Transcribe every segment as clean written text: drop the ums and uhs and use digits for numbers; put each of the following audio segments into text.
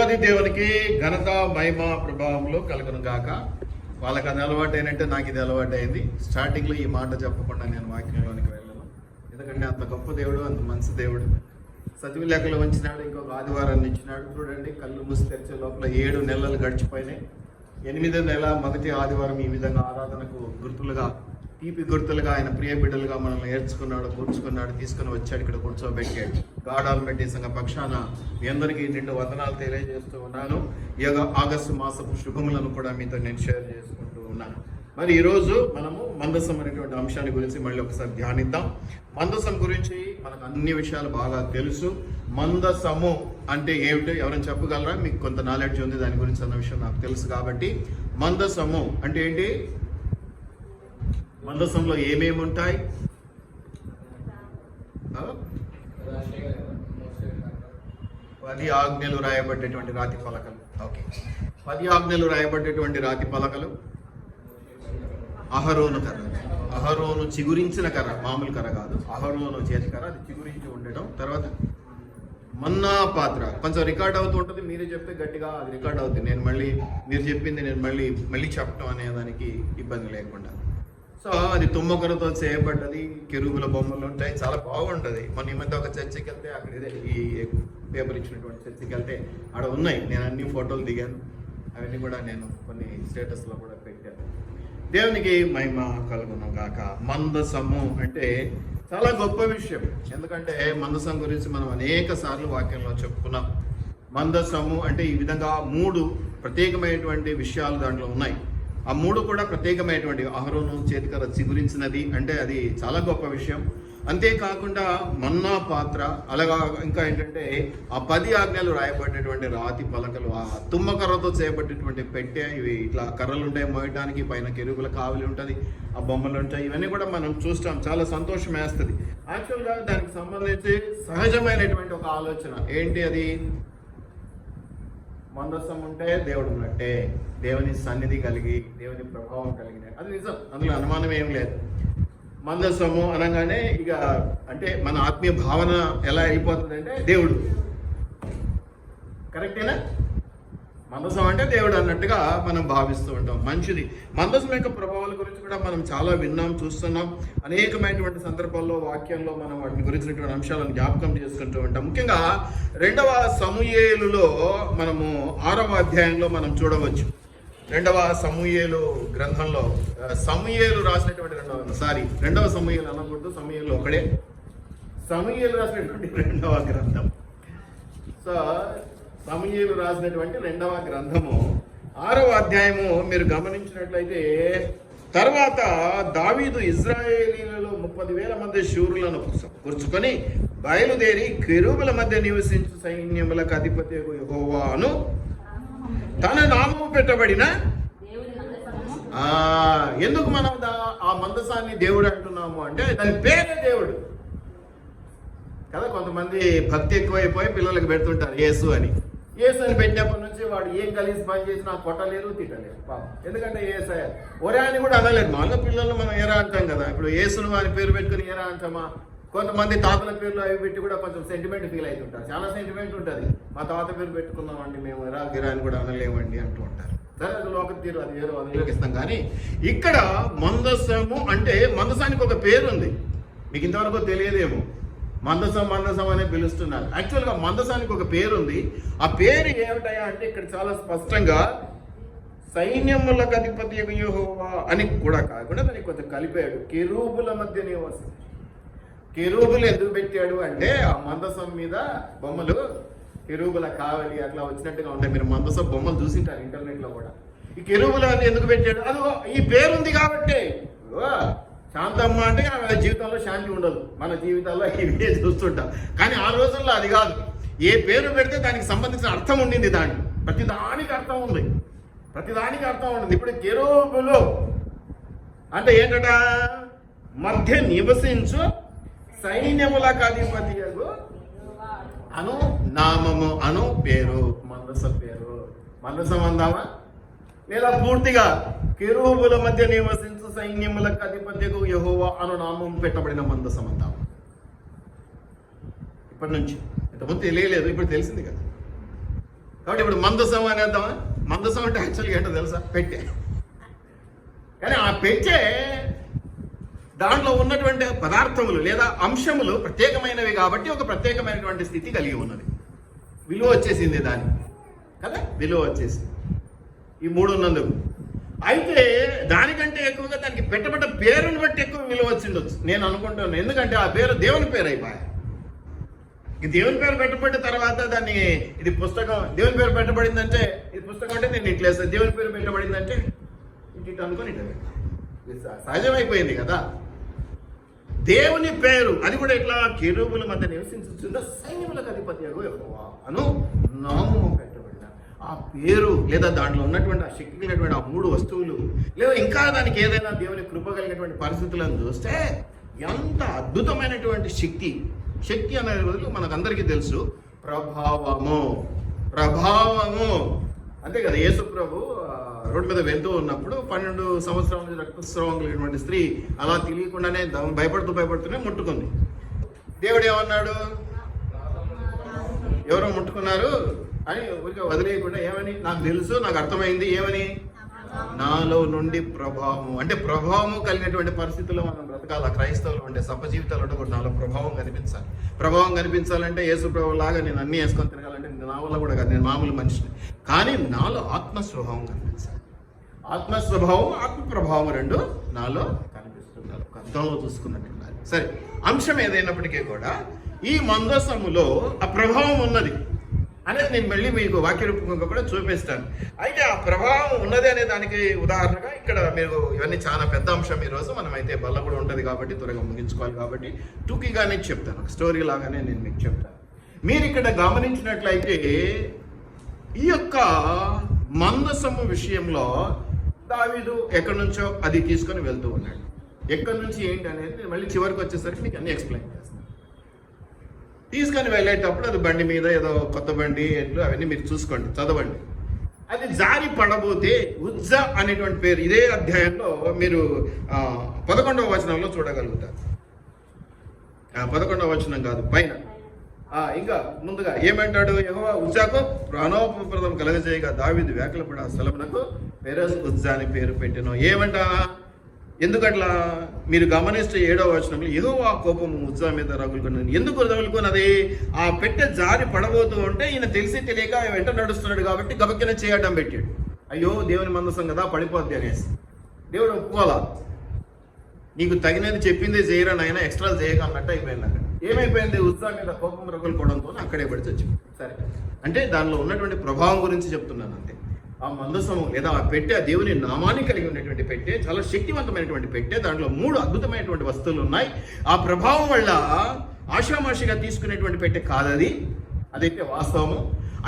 దేవాది దేవునికి ఘనత మహిమ ప్రభావములు కలుగును గాక. వాళ్ళకి అది అలవాటు అయినట్టే నాకు ఇది అలవాటు అయింది. స్టార్టింగ్లో ఈ మాట చెప్పకుండా నేను వాక్యంలోనికి వెళ్ళను, ఎందుకంటే అంత గొప్ప దేవుడు, అంత మంచి దేవుడు. సజీవ లెక్కలు ఉంచినాడు, ఇంకొక ఆదివారాన్ని ఇచ్చినాడు. చూడండి, కళ్ళు మూసి తెరిచే లోపల 7 నెలలు గడిచిపోయినాయి. 8వ నెల మొదటి ఆదివారం ఈ విధంగా ఆరాధనకు గుర్తులుగా, తీపి గుర్తులుగా ఆయన ప్రియ బిడ్డలుగా మనల్ని ఏర్చుకున్నాడు, కూర్చుకున్నాడు, తీసుకుని వచ్చాడు, ఇక్కడ కూర్చోబెట్టాడు. గాడ్ ఆల్మైటీ సంఘ పక్షాన మీ అందరికీ 2 వందనాలు తెలియజేస్తూ ఉన్నాను. ఈ ఆగస్టు మాసపు శుభములను కూడా మీతో నేను షేర్ చేసుకుంటూ ఉన్నాను. మరి ఈరోజు మనము మందసం అనేటువంటి అంశాన్ని గురించి మళ్ళీ ఒకసారి ధ్యానిద్దాం. మందసం గురించి మనకు అన్ని విషయాలు బాగా తెలుసు. మందసము అంటే ఏమిటో ఎవరైనా చెప్పగలరా? మీకు కొంత నాలెడ్జ్ ఉంది దాని గురించి అన్న విషయం నాకు తెలుసు కాబట్టి. మందసము అంటే ఏంటి? మందసంలో ఏమేమి ఉంటాయి? 10 ఆజ్ఞలు రాయబడ్డేటువంటి రాతి పలకలు. ఓకే, 10 ఆజ్ఞలు రాయబడ్డేటువంటి రాతి పలకలు. అహరోను కర్ర, అహరోను చిగురించిన కర్ర, మామూలు కర్ర కాదు, అహరోను చేతి కర్ర, అది చిగురించి ఉండడం. తర్వాత మన్నా పాత్ర, కొంచెం రికార్డ్ అవుతూ ఉంటుంది, మీరే చెప్తే గట్టిగా అది రికార్డ్ అవుతుంది. నేను మళ్ళీ మీరు చెప్పింది నేను మళ్ళీ చెప్పడం అనే దానికి ఇబ్బంది లేకుండా. సో అది తుమ్మకరతో చేయబడ్డది, కెరూబుల బొమ్మలు ఉంటాయి, చాలా బాగుంటుంది. మన ఈ మధ్య ఒక చర్చికి వెళ్తే అక్కడ ఈ పేపర్ ఇచ్చినటువంటి చర్చికి వెళ్తే ఆడ ఉన్నాయి, నేను అన్ని ఫోటోలు దిగాను, అవన్నీ కూడా నేను కొన్ని స్టేటస్లో కూడా పెట్టాను. దేవునికి మహిమ కలుగును గాక. మందసము అంటే చాలా గొప్ప విషయం, ఎందుకంటే మందసం గురించి మనం అనేక సార్లు వాక్యంలో చెప్పుకున్నాం. మందసము అంటే ఈ విధంగా 3 ప్రత్యేకమైనటువంటి విషయాలు దాంట్లో ఉన్నాయి. ఆ 3 కూడా ప్రత్యేకమైనటువంటి. అహరోను చేతికర చిగురించినది అంటే అది చాలా గొప్ప విషయం. అంతేకాకుండా మన్నా పాత్ర, అలాగా ఇంకా ఏంటంటే ఆ 10 ఆజ్ఞలు రాయబడినటువంటి రాతి పలకలు, ఆ తుమ్మకర్రతో చేయబడినటువంటి పెట్టె, ఇవి ఇట్లా కర్రలు ఉంటాయి మోయడానికి, పైన కెరూబుల కావలి ఉంటుంది, ఆ బొమ్మలు ఉంటాయి, ఇవన్నీ కూడా మనం చూస్తాం. చాలా సంతోషం వేస్తుంది. యాక్చువల్గా దానికి సంబంధించి సహజమైనటువంటి ఒక ఆలోచన ఏంటి? అది మందసం ఉంటే దేవుడు ఉన్నట్టే, దేవుని సన్నిధి కలిగి, దేవుని ప్రభావం కలిగిన, అది నిజం, అందులో అనుమానం ఏం లేదు. మందసము అనగానే ఇక అంటే మన ఆత్మీయ భావన ఎలా అయిపోతుంది అంటే దేవుడు, కరెక్టేనా? మందసం అంటే దేవుడు అన్నట్టుగా మనం భావిస్తూ ఉంటాం. మంచిది. మందసం యొక్క ప్రభావాల గురించి కూడా మనం చాలా విన్నాం, చూస్తున్నాం. అనేకమైనటువంటి సందర్భాల్లో వాక్యంలో మనం వాటిని గురించినటువంటి అంశాలను జ్ఞాపకం చేసుకుంటూ ఉంటాం. ముఖ్యంగా 2వ సమూయేలులో మనము 6వ అధ్యాయంలో మనం చూడవచ్చు. 2వ సమూయేలు గ్రంథంలో, సమూయేలు రాసినటువంటి 2వ సమూయేలు అనకూడదు, సమూయేలు ఒకడే. సమూయేలు రాసినటువంటి 2వ గ్రంథం. సో సమూయేలు రాసినటువంటి 2వ గ్రంథము 6వ అధ్యాయము మీరు గమనించినట్లయితే, తర్వాత దావీదు ఇజ్రాయేలీలలో 30,000 మంది శూరులను కూర్చుకొని బయలుదేరి కెరూబుల మధ్య నివసించు సైన్యములకు అధిపతి యెహోవాను తన నామము పెట్టబడిన. ఎందుకు మనం ఆ మందసాన్ని దేవుడు అంటున్నాము అంటే దాని పేరే దేవుడు కదా. కొంతమంది భక్తి ఎక్కువైపోయి పిల్లలకు పెడుతుంటారు యేసు అని. యేసు అని పెట్టినప్పటి నుంచి వాడు ఏం కలిసి పని చేసినా కొట్టలేరు, తిట్టలేరు పాపం. ఎందుకంటే యేసయ్య ఒరే అని కూడా అనలేరు. మామూలుగా పిల్లలు మనం ఎరా అంటాం కదా. ఇప్పుడు యేసును అని పేరు పెట్టుకుని ఎరా అంటామా? కొంతమంది తాతల పేర్లు అవి పెట్టి కూడా కొంచెం సెంటిమెంట్ ఫీల్ అవుతుంటారు. చాలా సెంటిమెంట్ ఉంటుంది. మా తాత పేరు పెట్టుకున్నామండి మేము, ఎరా గిరా అని కూడా అనలేమండి అంటూ ఉంటారు. సరే, అది లోక తీరు, అది వేరు, వదిలేస్తాం. కానీ ఇక్కడ మందసము అంటే మందసానికి ఒక పేరు ఉంది. మీకు ఇంతవరకు తెలియదేమో. మందసం అనే పిలుస్తున్నారు. యాక్చువల్గా మందసానికి ఒక పేరు ఉంది. ఆ పేరు ఏమిటయా అంటే ఇక్కడ చాలా స్పష్టంగా సైన్యములకు అధిపతి యెహోవా అని కూడా కాకుండా దానికి కొంచెం కలిపాడు. కెరూబుల మధ్య నివాసం. కెరూబులు ఎందుకు పెట్టాడు అంటే ఆ మందసం మీద బొమ్మలు, కెరూబుల కావలి అట్లా వచ్చినట్టుగా ఉంటాయి. మీరు మందసం బొమ్మలు చూసింటారు ఇంటర్నెట్లో కూడా. ఈ కెరూబులు అని ఎందుకు పెట్టాడు? అది ఈ పేరుంది కాబట్టి. శాంతమ్మ అంటే మన జీవితంలో శాంతి ఉండదు, మన జీవితాల్లో ఇవే చూస్తుంటాం. కానీ ఆ రోజుల్లో అది కాదు. ఏ పేరు పెడితే దానికి సంబంధించిన అర్థం ఉండింది. దాంట్లో ప్రతిదానికి అర్థం ఉంది, ప్రతిదానికి అర్థం ఉండదు. ఇప్పుడు కెరూబులు అంటే ఏంటట? మధ్య నివసించు సైన్యములకు అధిపతి అను నామము, అను పేరు, మందసం పేరు. మందసం అందామా? లేదా పూర్తిగా కెరూబుల మధ్య నివసించు సైన్యములకు అధిపత్యకు యెహోవా అను నామం పెట్టబడిన మందసం అందామా? ఇప్పటి నుంచి. ఇంతకుముందు తెలియలేదు, ఇప్పుడు తెలిసింది కదా. కాబట్టి ఇప్పుడు మందసం అనేద్దామా? మందసం అంటే యాక్చువల్గా ఏంటో తెలుసా? పెట్టే. కానీ ఆ పెట్టే దాంట్లో ఉన్నటువంటి పదార్థములు లేదా అంశములు ప్రత్యేకమైనవి కాబట్టి ఒక ప్రత్యేకమైనటువంటి స్థితి కలిగి ఉన్నది. విలువ వచ్చేసింది దానికి కదా, విలువ వచ్చేసింది ఈ మూడు ఉన్నందుకు. అయితే దానికంటే ఎక్కువగా దానికి పెట్టబడ్డ పేరుని బట్టి ఎక్కువ విలువ వచ్చిండొచ్చు నేను అనుకుంటున్నాను. ఎందుకంటే ఆ పేరు దేవుని పేరు అయిపోయా. ఈ దేవుని పేరు పెట్టబడిన తర్వాత దాన్ని ఇది పుస్తకం, దేవుని పేరు పెట్టబడిందంటే ఇది పుస్తకం అంటే నేను ఇట్లా వేస్తాను, దేవుని పేరు పెట్టబడిందంటే ఇటు అనుకొని ఇట్లా సహజమైపోయింది కదా. దేవుని పేరు అది కూడా ఇట్లా కెరూబుల మధ్య నివసించుచున్న సైన్యములకు అధిపతి యెహోవా అను నామము పెట్టబడిన ఆ పేరు లేదా దాంట్లో ఉన్నటువంటి ఆ శక్తి కలిగినటువంటి ఆ మూడు వస్తువులు లేదా ఇంకా దానికి ఏదైనా దేవుని కృప కలిగినటువంటి పరిస్థితులను చూస్తే ఎంత అద్భుతమైనటువంటి శక్తి అనే రోజులు మనకందరికీ తెలుసు. ప్రభావము అంతే కదా. యేసు ప్రభు రోడ్డు మీద వెళ్తూ ఉన్నప్పుడు 12 సంవత్సరాల నుంచి రక్తస్రావం కలిగినటువంటి స్త్రీ అలా తెలియకుండానే భయపడుతూనే ముట్టుకుంది. దేవుడు ఏమన్నాడు? ఎవరో ముట్టుకున్నారు అని ఊరికే వదిలేయకుండా ఏమని, నాకు తెలుసు, నాకు అర్థమైంది, ఏమని, నాలో నుండి ప్రభావం. అంటే ప్రభావము కలిగినటువంటి పరిస్థితుల్లో మనం బ్రతకాల. క్రైస్తవులు అంటే సభ జీవితాలు కూడా నాలో ప్రభావం కనిపించాలి. ప్రభావం కనిపించాలంటే యేసు ప్రభు లాగా నేను అన్ని వేసుకొని తిరగాలంటే నా వల్ల కూడా కాదు, నేను మామూలు మనిషిని. కానీ నాలో ఆత్మస్వభావం కనిపించాలి. ఆత్మస్వభావం ఆత్మ ప్రభావం రెండు నాలో కనిపిస్తున్నారు. ఒక అర్థంలో చూసుకున్నట్టున్నారు. సరే, అంశం ఏదైనప్పటికీ కూడా ఈ మందసములో ఆ ప్రభావం ఉన్నది అనేది నేను మళ్ళీ మీకు వాక్య రూపంగా కూడా చూపిస్తాను. అయితే ఆ ప్రభావం ఉన్నది అనే దానికి ఉదాహరణగా ఇక్కడ మీరు ఇవన్నీ చాలా పెద్ద అంశం ఈరోజు మనమైతే బల్ల కూడా ఉంటుంది కాబట్టి త్వరగా ముగించుకోవాలి కాబట్టి టూకీగానే చెప్తాను, ఒక స్టోరీ లాగానే నేను మీకు చెప్తాను. మీరు ఇక్కడ గమనించినట్లయితే ఈ యొక్క మందసము విషయంలో దావీదు ఎక్కడి నుంచో అది తీసుకొని వెళ్తూ ఉన్నాడు. ఎక్కడి నుంచి ఏంటి అనేది మళ్ళీ చివరికి వచ్చేసరికి మీకు అన్ని ఎక్స్ప్లెయిన్ చేస్తాను. తీసుకొని వెళ్ళేటప్పుడు అది బండి మీద ఏదో కొత్త బండి ఎట్లు అవన్నీ మీరు చూసుకోండి, చదవండి. అది జారి పడబోతే ఉజ్జా అనేటువంటి పేరు ఇదే అధ్యాయంలో మీరు 11వ వచనంలో చూడగలుగుతారు. 11వ వచనం కాదు, పైన ఇంకా ముందుగా ఏమంటాడు? యెహోవా ఉజ్జాకు ప్రాణోపప్రదం కలగజేయగా దావీదు వ్యాకులపడి ఆ స్థలమునకు పెరెస్ ఉజ్జా అని పేరు పెట్టెను. ఏమంట? ఎందుకట్లా? మీరు గమనిస్తే 7వ వచనంలో యెహోవా కోపము ఉజ్జా మీద రగులుకున్నది. ఎందుకు రగులుకున్నది? ఆ పెట్టె జారి పడబోతూ ఉంటే ఈయన తెలిసి తెలియక వెంట నడుస్తున్నాడు కాబట్టి గబక్కిన చేయడం పెట్టాడు. అయ్యో దేవుని మందసం కదా పడిపోద్ది అనేసి. దేవుడు ఒప్పుకోవాలా, నీకు తగినది చెప్పిందే చేయరా నాయన, ఎక్స్ట్రా చేయక అన్నట్టు అయిపోయింది. అక్కడ ఏమైపోయింది? ఉజ్జా మీద కోపం రగులుకోవడంతో అక్కడే పడి చచ్చిపోయింది. సరే, అంటే దానిలో ఉన్నటువంటి ప్రభావం గురించి చెప్తున్నాను అంతే. ఆ మందసము లేదా ఆ పెట్టె ఆ దేవుని నామాన్ని కలిగి ఉన్నటువంటి పెట్టె, చాలా శక్తివంతమైనటువంటి పెట్టె. దాంట్లో 3 అద్భుతమైనటువంటి వస్తువులు ఉన్నాయి. ఆ ప్రభావం వల్ల ఆషామాషిగా తీసుకునేటువంటి పెట్టె కాదది, అదైతే వాస్తవము.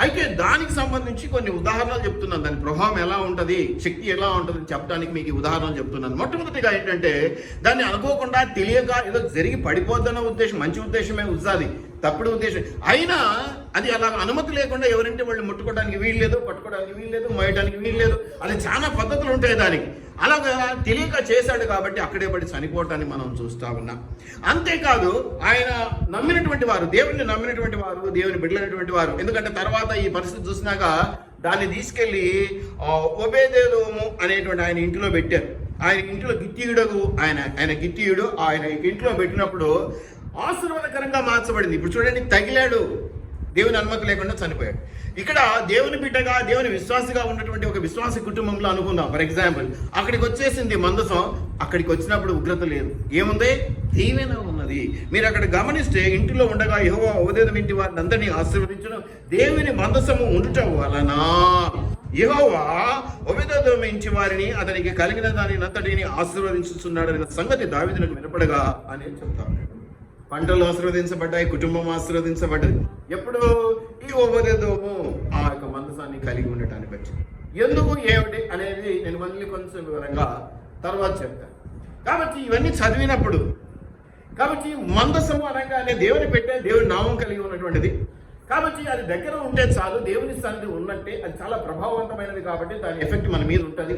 అయితే దానికి సంబంధించి కొన్ని ఉదాహరణలు చెప్తున్నాను. దాని ప్రభావం ఎలా ఉంటుంది, శక్తి ఎలా ఉంటుంది చెప్పడానికి మీకు ఉదాహరణలు చెప్తున్నాను. మొట్టమొదటిగా ఏంటంటే, దాన్ని అనుకోకుండా తెలియక ఏదో జరిగి పడిపోద్దన్న ఉద్దేశం, మంచి ఉద్దేశమే ఉజ్జాది, తప్పుడు ఉద్దేశం అయినా అది అలా అనుమతి లేకుండా ఎవరింటి వాళ్ళు ముట్టుకోవడానికి వీల్లేదు, పట్టుకోవడానికి వీల్లేదు, మోయడానికి వీల్లేదు. అది చాలా పద్ధతులు ఉంటాయి దానికి. అలాగా తెలియక చేశాడు కాబట్టి అక్కడే పడి చనిపోవటాన్ని మనం చూస్తా ఉన్నాం. అంతేకాదు ఆయన నమ్మినటువంటి వారు, దేవుడిని నమ్మినటువంటి వారు, దేవుని బిడ్డలైనటువంటి వారు, ఎందుకంటే తర్వాత ఈ పరిస్థితి చూసినాక దాన్ని తీసుకెళ్లి ఓబేదేదోము అనేటువంటి ఆయన ఇంటిలో పెట్టారు. ఆయన ఇంట్లో గిత్తీయుడు, ఆయన గిత్తీయుడు ఆయన ఇంట్లో పెట్టినప్పుడు ఆశీర్వాదకరంగా మార్చబడింది. ఇప్పుడు చూడండి, తగిలాడు, దేవుని అనుమతి లేకుండా చనిపోయాడు. ఇక్కడ దేవుని బిడ్డగా, దేవుని విశ్వాసిగా ఉన్నటువంటి ఒక విశ్వాస కుటుంబంలో అనుకుందాం. ఫర్ ఎగ్జాంపుల్, అక్కడికి వచ్చేసింది మందసం. అక్కడికి వచ్చినప్పుడు ఉగ్రత లేదు, ఏముంది? దీవెన ఉన్నది. మీరు అక్కడ గమనిస్తే ఇంటిలో ఉండగా యెహోవా ఓబేదెదోము ఇంటి వారిని అందరినీ ఆశీర్వదించును. దేవుని మందసము ఉండటం వలన యెహోవా ఓబేదెదోము ఇంటి వారిని, అతనికి కలిగిన దానిని అంతటిని ఆశీర్వదించుతున్నాడు అనే సంగతి దావీదునకు వినపడగా అని చెప్తా ఉన్నాడు. పంటలు ఆశీర్వదించబడ్డాయి, కుటుంబం ఆశీర్వదించబడ్డది. ఎప్పుడు? ఈ ఓబేదెదోము ఆ యొక్క మందసాన్ని కలిగి ఉండటాన్ని బట్టి. ఎందుకు, ఏమిటి అనేది నేను మళ్ళీ కొంచెం వివరంగా తర్వాత చెప్తాను. కాబట్టి ఇవన్నీ చదివినప్పుడు, కాబట్టి మందసము అనగానే దేవుని పెట్టే, దేవుని నామం కలిగి ఉన్నటువంటిది కాబట్టి అది దగ్గర ఉంటే చాలు, దేవుని సన్నిధి ఉన్నట్టే. అది చాలా ప్రభావవంతమైనది కాబట్టి దాని ఎఫెక్ట్ మన మీద ఉంటుంది.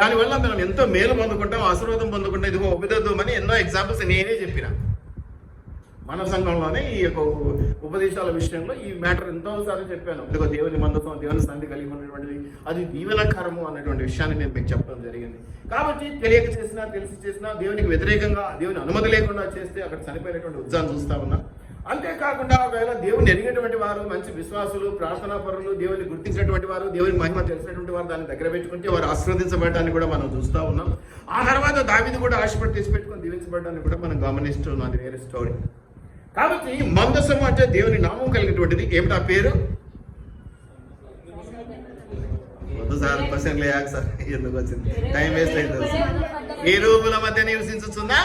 దానివల్ల మనం ఎంతో మేలు పొందుకుంటాం, ఆశీర్వాదం పొందుకుంటాం. ఇదిగో ఓబేదెదోము అని ఎన్నో ఎగ్జాంపుల్స్ నేనే చెప్పిన. మన సంఘంలోనే ఈ యొక్క ఉపదేశాల విషయంలో ఈ మ్యాటర్ ఎంతోసార్లు చెప్పాను. ఇదిగో దేవుని మందసం, దేవుని సన్నిధి కలిగి ఉన్నటువంటిది, అది దీవెనకరము అన్నటువంటి విషయాన్ని నేను మీకు చెప్పడం జరిగింది. కాబట్టి తెలియక చేసినా తెలిసి చేసినా దేవునికి వ్యతిరేకంగా దేవుని అనుమతి లేకుండా చేస్తే అక్కడ చనిపోయినటువంటి ఉత్సాహం చూస్తా ఉన్నా. అంతేకాకుండా ఒకవేళ దేవుని ఎరిగినటువంటి వారు, మంచి విశ్వాసులు, ప్రార్థనా పరులు, దేవుని గుర్తించినటువంటి వారు, దేవుని మహిమ తెలిసినటువంటి వారు దాన్ని దగ్గర పెట్టుకుంటే వారు ఆశీర్వదించబడటాన్ని కూడా మనం చూస్తూ ఉన్నాం. ఆ తర్వాత దావీదు కూడా ఆశపడి తీసిపెట్టుకొని దీవించబడటాన్ని కూడా మనం గమనిస్తున్నాం. అది వేరే స్టోరీ. కాబట్టి మందసము అంటే దేవుని నామం కలిగినటువంటిది. ఏమిటా పేరు? సార్ క్వశ్చన్ లేక సార్ ఎందుకు వచ్చింది, టైం వేస్ట్ అయింది. కేరూబుల మధ్య నివసించుచున్నా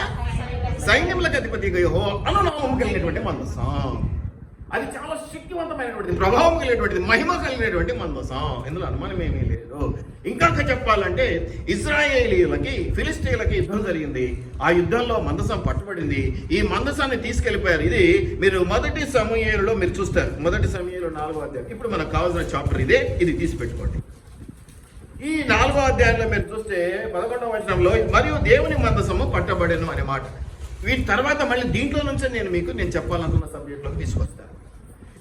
సైన్యములకు అధిపతి యెహోవా అను నామం కలిగినటువంటి మందసం. అది చాలా శక్తివంతమైనటువంటిది, ప్రభావం కలిగినటువంటిది, మహిమ కలిగినటువంటి మందసం. ఇందులో అనుమానం ఏమీ లేదు. ఇంకా చెప్పాలంటే ఇశ్రాయేలీయులకి ఫిలిష్తీయులకి యుద్ధం జరిగింది. ఆ యుద్ధంలో మందసం పట్టుబడింది. ఈ మందసాన్ని తీసుకెళ్లిపోయారు. ఇది మీరు మొదటి సమూయేలులో మీరు చూస్తారు. మొదటి సమూయేలు 4వ అధ్యాయం. ఇప్పుడు మనకు కావాల్సిన చాప్టర్ ఇదే. ఇది తీసి పెట్టుకోండి. ఈ 4వ అధ్యాయంలో మీరు చూస్తే 11వ వచనంలో మరియు దేవుని మందసము పట్టబడెను అనే మాట. వీటి తర్వాత మళ్ళీ దీంట్లో నుంచే నేను చెప్పాలనుకున్న సబ్జెక్ట్లోకి తీసుకొస్తాను.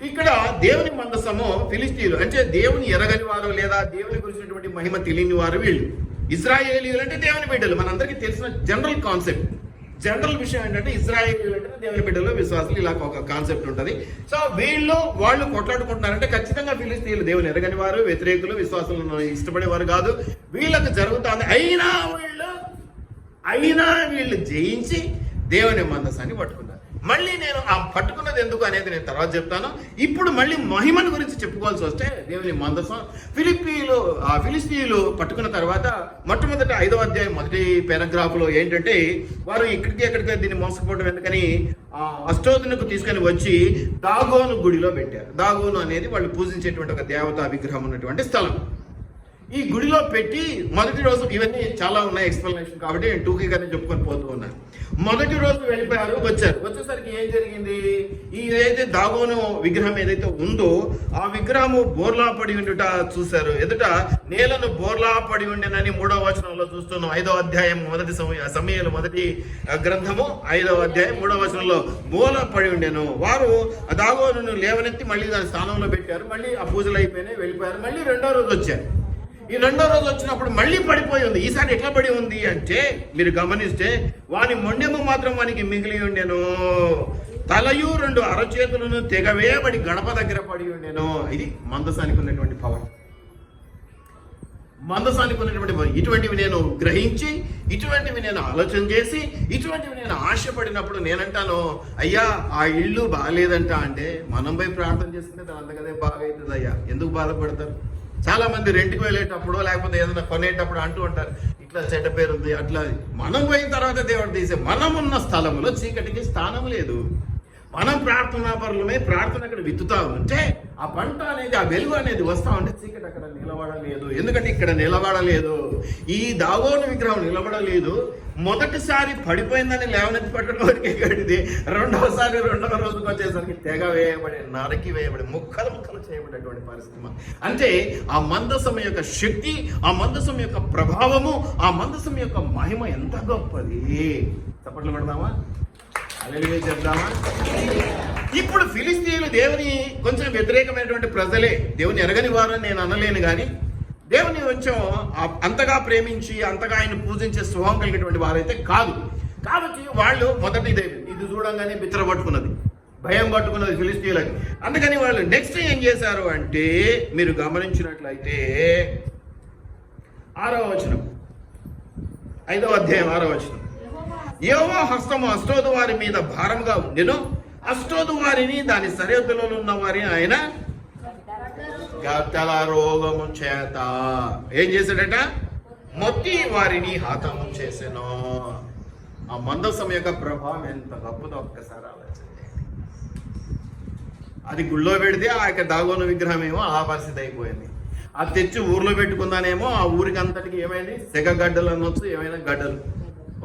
ఇక్కడ దేవుని మందసము ఫిలిష్తీయులు అంటే దేవుని ఎరగని వారు లేదా దేవుని గురించినటువంటి మహిమ తెలియని వారు వీళ్ళు. ఇశ్రాయేలీయులు అంటే దేవుని బిడ్డలు. మనందరికీ తెలిసిన జనరల్ కాన్సెప్ట్, జనరల్ విషయం ఏంటంటే ఇశ్రాయేలీయులు అంటే దేవుని బిడ్డలు, విశ్వాసులు, ఇలా ఒక కాన్సెప్ట్ ఉంటుంది. సో వాళ్ళు కొట్లాడుకుంటున్నారంటే ఖచ్చితంగా ఫిలిష్తీయులు దేవుని ఎరగని వారు, వ్యతిరేకులు, విశ్వాసులను ఇష్టపడేవారు కాదు. వీళ్ళకి జరుగుతుంది. అయినా వీళ్ళు జయించి దేవుని మందసాన్ని పట్టుకున్నారు. మళ్ళీ నేను ఆ పట్టుకున్నది ఎందుకు అనేది నేను తర్వాత చెప్తాను. ఇప్పుడు మళ్ళీ మహిమను గురించి చెప్పుకోవాల్సి వస్తే దేవుని మందసం ఫిలిష్తీయులు పట్టుకున్న తర్వాత మొట్టమొదట 5వ అధ్యాయం మొదటి పారాగ్రాఫ్లో ఏంటంటే వారు ఎక్కడికి దీన్ని మోసపోవడం ఎందుకని అష్టోదునకు తీసుకొని వచ్చి దాగోను గుడిలో పెట్టారు. దాగోను అనేది వాళ్ళు పూజించేటువంటి ఒక దేవతా విగ్రహం ఉన్నటువంటి స్థలం. ఈ గుడిలో పెట్టి మొదటి రోజు, ఇవన్నీ చాలా ఉన్నాయి ఎక్స్ప్లెనేషన్ కాబట్టి నేను టూకీగానే చెప్పుకొని పోతూ ఉన్నాను. మొదటి రోజు వెళ్ళిపోయారు, వచ్చేసరికి ఏం జరిగింది? ఈ ఏదైతే దాగోను విగ్రహం ఏదైతే ఉందో ఆ విగ్రహము బోర్లా పడి ఉండుట చూశారు. ఎదుట నేలను బోర్లా పడి ఉండేనని 3వ వచనంలో చూస్తున్నాం. 5వ అధ్యాయం మొదటి సమూయేలు మొదటి గ్రంథము 5వ అధ్యాయం 3వ వచనంలో బోర్లా పడి ఉండేను. వారు ఆ దాగోను లేవనెత్తి మళ్ళీ దాని స్థానంలో పెట్టారు. మళ్ళీ ఆ పూజలు అయిపోయినాయి, వెళ్ళిపోయారు. మళ్ళీ 2వ రోజు వచ్చారు. ఈ 2వ రోజు వచ్చినప్పుడు మళ్ళీ పడిపోయి ఉంది. ఈసారి ఎట్లా పడి ఉంది అంటే మీరు గమనిస్తే వాని మొండెము మాత్రం వానికి మిగిలి ఉండెను, తలయు 2 అరచేతులను తెగవేయబడి గడప దగ్గర పడి ఉండెను. ఇది మందసానికి ఉన్నటువంటి పవర్. మందసానికి ఉన్నటువంటి పవర్. ఇటువంటివి నేను గ్రహించి, ఇటువంటివి నేను ఆలోచన చేసి, ఇటువంటివి నేను ఆశపడినప్పుడు నేనంటాను, అయ్యా ఆ ఇల్లు బాగాలేదంట అంటే మనం పోయి ప్రార్థన చేసుకుంటే దాని అంతకదే బాగా అవుతుంది. అయ్యా ఎందుకు బాధపడతారు? చాలా మంది రెంట్కి వెళ్ళేటప్పుడు లేకపోతే ఏదైనా కొనేటప్పుడు అంటూ ఉంటారు, ఇట్లా చెడ్డ పేరు ఉంది అట్లా. మనం పోయిన తర్వాత దేవుడు తీసే, మనం ఉన్న స్థలంలో చీకటికి స్థానం లేదు. మనం ప్రార్థనా పరులమే, ప్రార్థన అక్కడ విత్తుతా ఉంటే ఆ పంట అనేది, ఆ వెలుగు అనేది వస్తా ఉంటే చీకటి అక్కడ నిలబడలేదు. ఎందుకంటే ఇక్కడ నిలబడలేదు, ఈ దాగోను విగ్రహం నిలబడలేదు. మొదటిసారి పడిపోయిందని లేవనెత్తి పట్టడం వరకే గడిది. 2వ రోజుకి వచ్చేసరికి తెగ వేయబడి, నరికి వేయబడి, ముక్కలు చేయబడేటువంటి పరిస్థితి. అంటే ఆ మందసం యొక్క శక్తి, ఆ మందసం యొక్క ప్రభావము, ఆ మందసం యొక్క మహిమ ఎంత గొప్పది. చప్పట్లు పడదామా? హల్లెలూయా చెప్దామా? ఇప్పుడు ఫిలిష్తీయులు దేవుని కొంచెం వ్యతిరేకమైనటువంటి ప్రజలే, దేవుని ఎరగని వారని నేను అనలేను, కానీ దేవుని కొంచెం అంతగా ప్రేమించి అంతగా ఆయన పూజించే స్వభావం కలిగినటువంటి వారైతే కాదు. కాబట్టి వాళ్ళు మొదటి ఇది చూడంగానే బిత్తర పట్టుకున్నది, భయం పట్టుకున్నది ఫిలిష్తీయులకి. అందుకని వాళ్ళు నెక్స్ట్ ఏం చేశారు అంటే మీరు గమనించినట్లయితే 6వ వచనం, 5వ అధ్యాయం 6వ వచనం. యెహోవా హస్తము అష్టోదు వారి మీద భారంగా ఉండెను, అష్టోదు వారిని దాని సరిహద్దులో ఉన్న వారిని ఆయన గతల రోగము చేత ఏం చేశాడట? మొత్తి వారిని హతము చేసెను. ఆ మందసం యొక్క ప్రభావం ఎంత గొప్పదో ఒక్కసారి ఆలోచించండి. అది గుళ్ళో పెడితే ఆ యొక్క దాగోను విగ్రహం ఏమో ఆ పరిస్థితి అయిపోయింది. అది తెచ్చి ఊర్లో పెట్టుకుందానేమో ఆ ఊరికి అంతటికి ఏమైంది? సెగ గడ్డలు అనొచ్చు, ఏమైనా గడ్డలు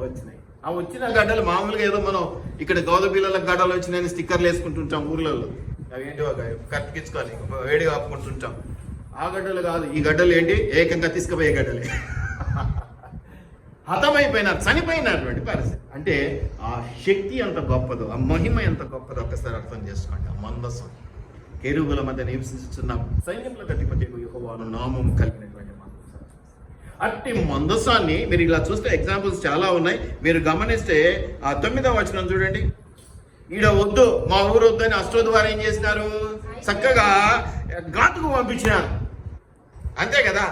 వచ్చినాయి. ఆ వచ్చిన గడ్డలు మామూలుగా ఏదో మనం ఇక్కడ గౌద పిల్లలకు గడ్డలు వచ్చినాయని స్టిక్కర్లు వేసుకుంటుంటాం ఊర్లలో, అవి ఏంటి ఒక కట్టించుకొని వేడి కాపుకుంటుంటాం. ఆ గడ్డలు కాదు, ఈ గడ్డలు ఏంటి? ఏకంగా తీసుకుపోయే గడ్డలే. హతమైపోయినారు, చనిపోయినటువంటి పరిస్థితి. అంటే ఆ శక్తి ఎంత గొప్పదో, ఆ మహిమ ఎంత గొప్పదో ఒక్కసారి అర్థం చేసుకోండి. ఆ మందసం కెరూబుల మధ్య నివసిస్తున్న సైన్యములకు అధిపతి యెహోవా నామం కలిగినటువంటి మందసం. అట్టి మందసాన్ని మీరు ఇలా చూస్తే ఎగ్జాంపుల్స్ చాలా ఉన్నాయి. మీరు గమనిస్తే ఆ 9వ వచనం చూడండి. ఈడ వద్దు, మా ఊరు వద్దు అని అష్టోదు వారు ఏం చేసినారు? చక్కగా ఘాటుకు పంపించినారు. అంతే కదా,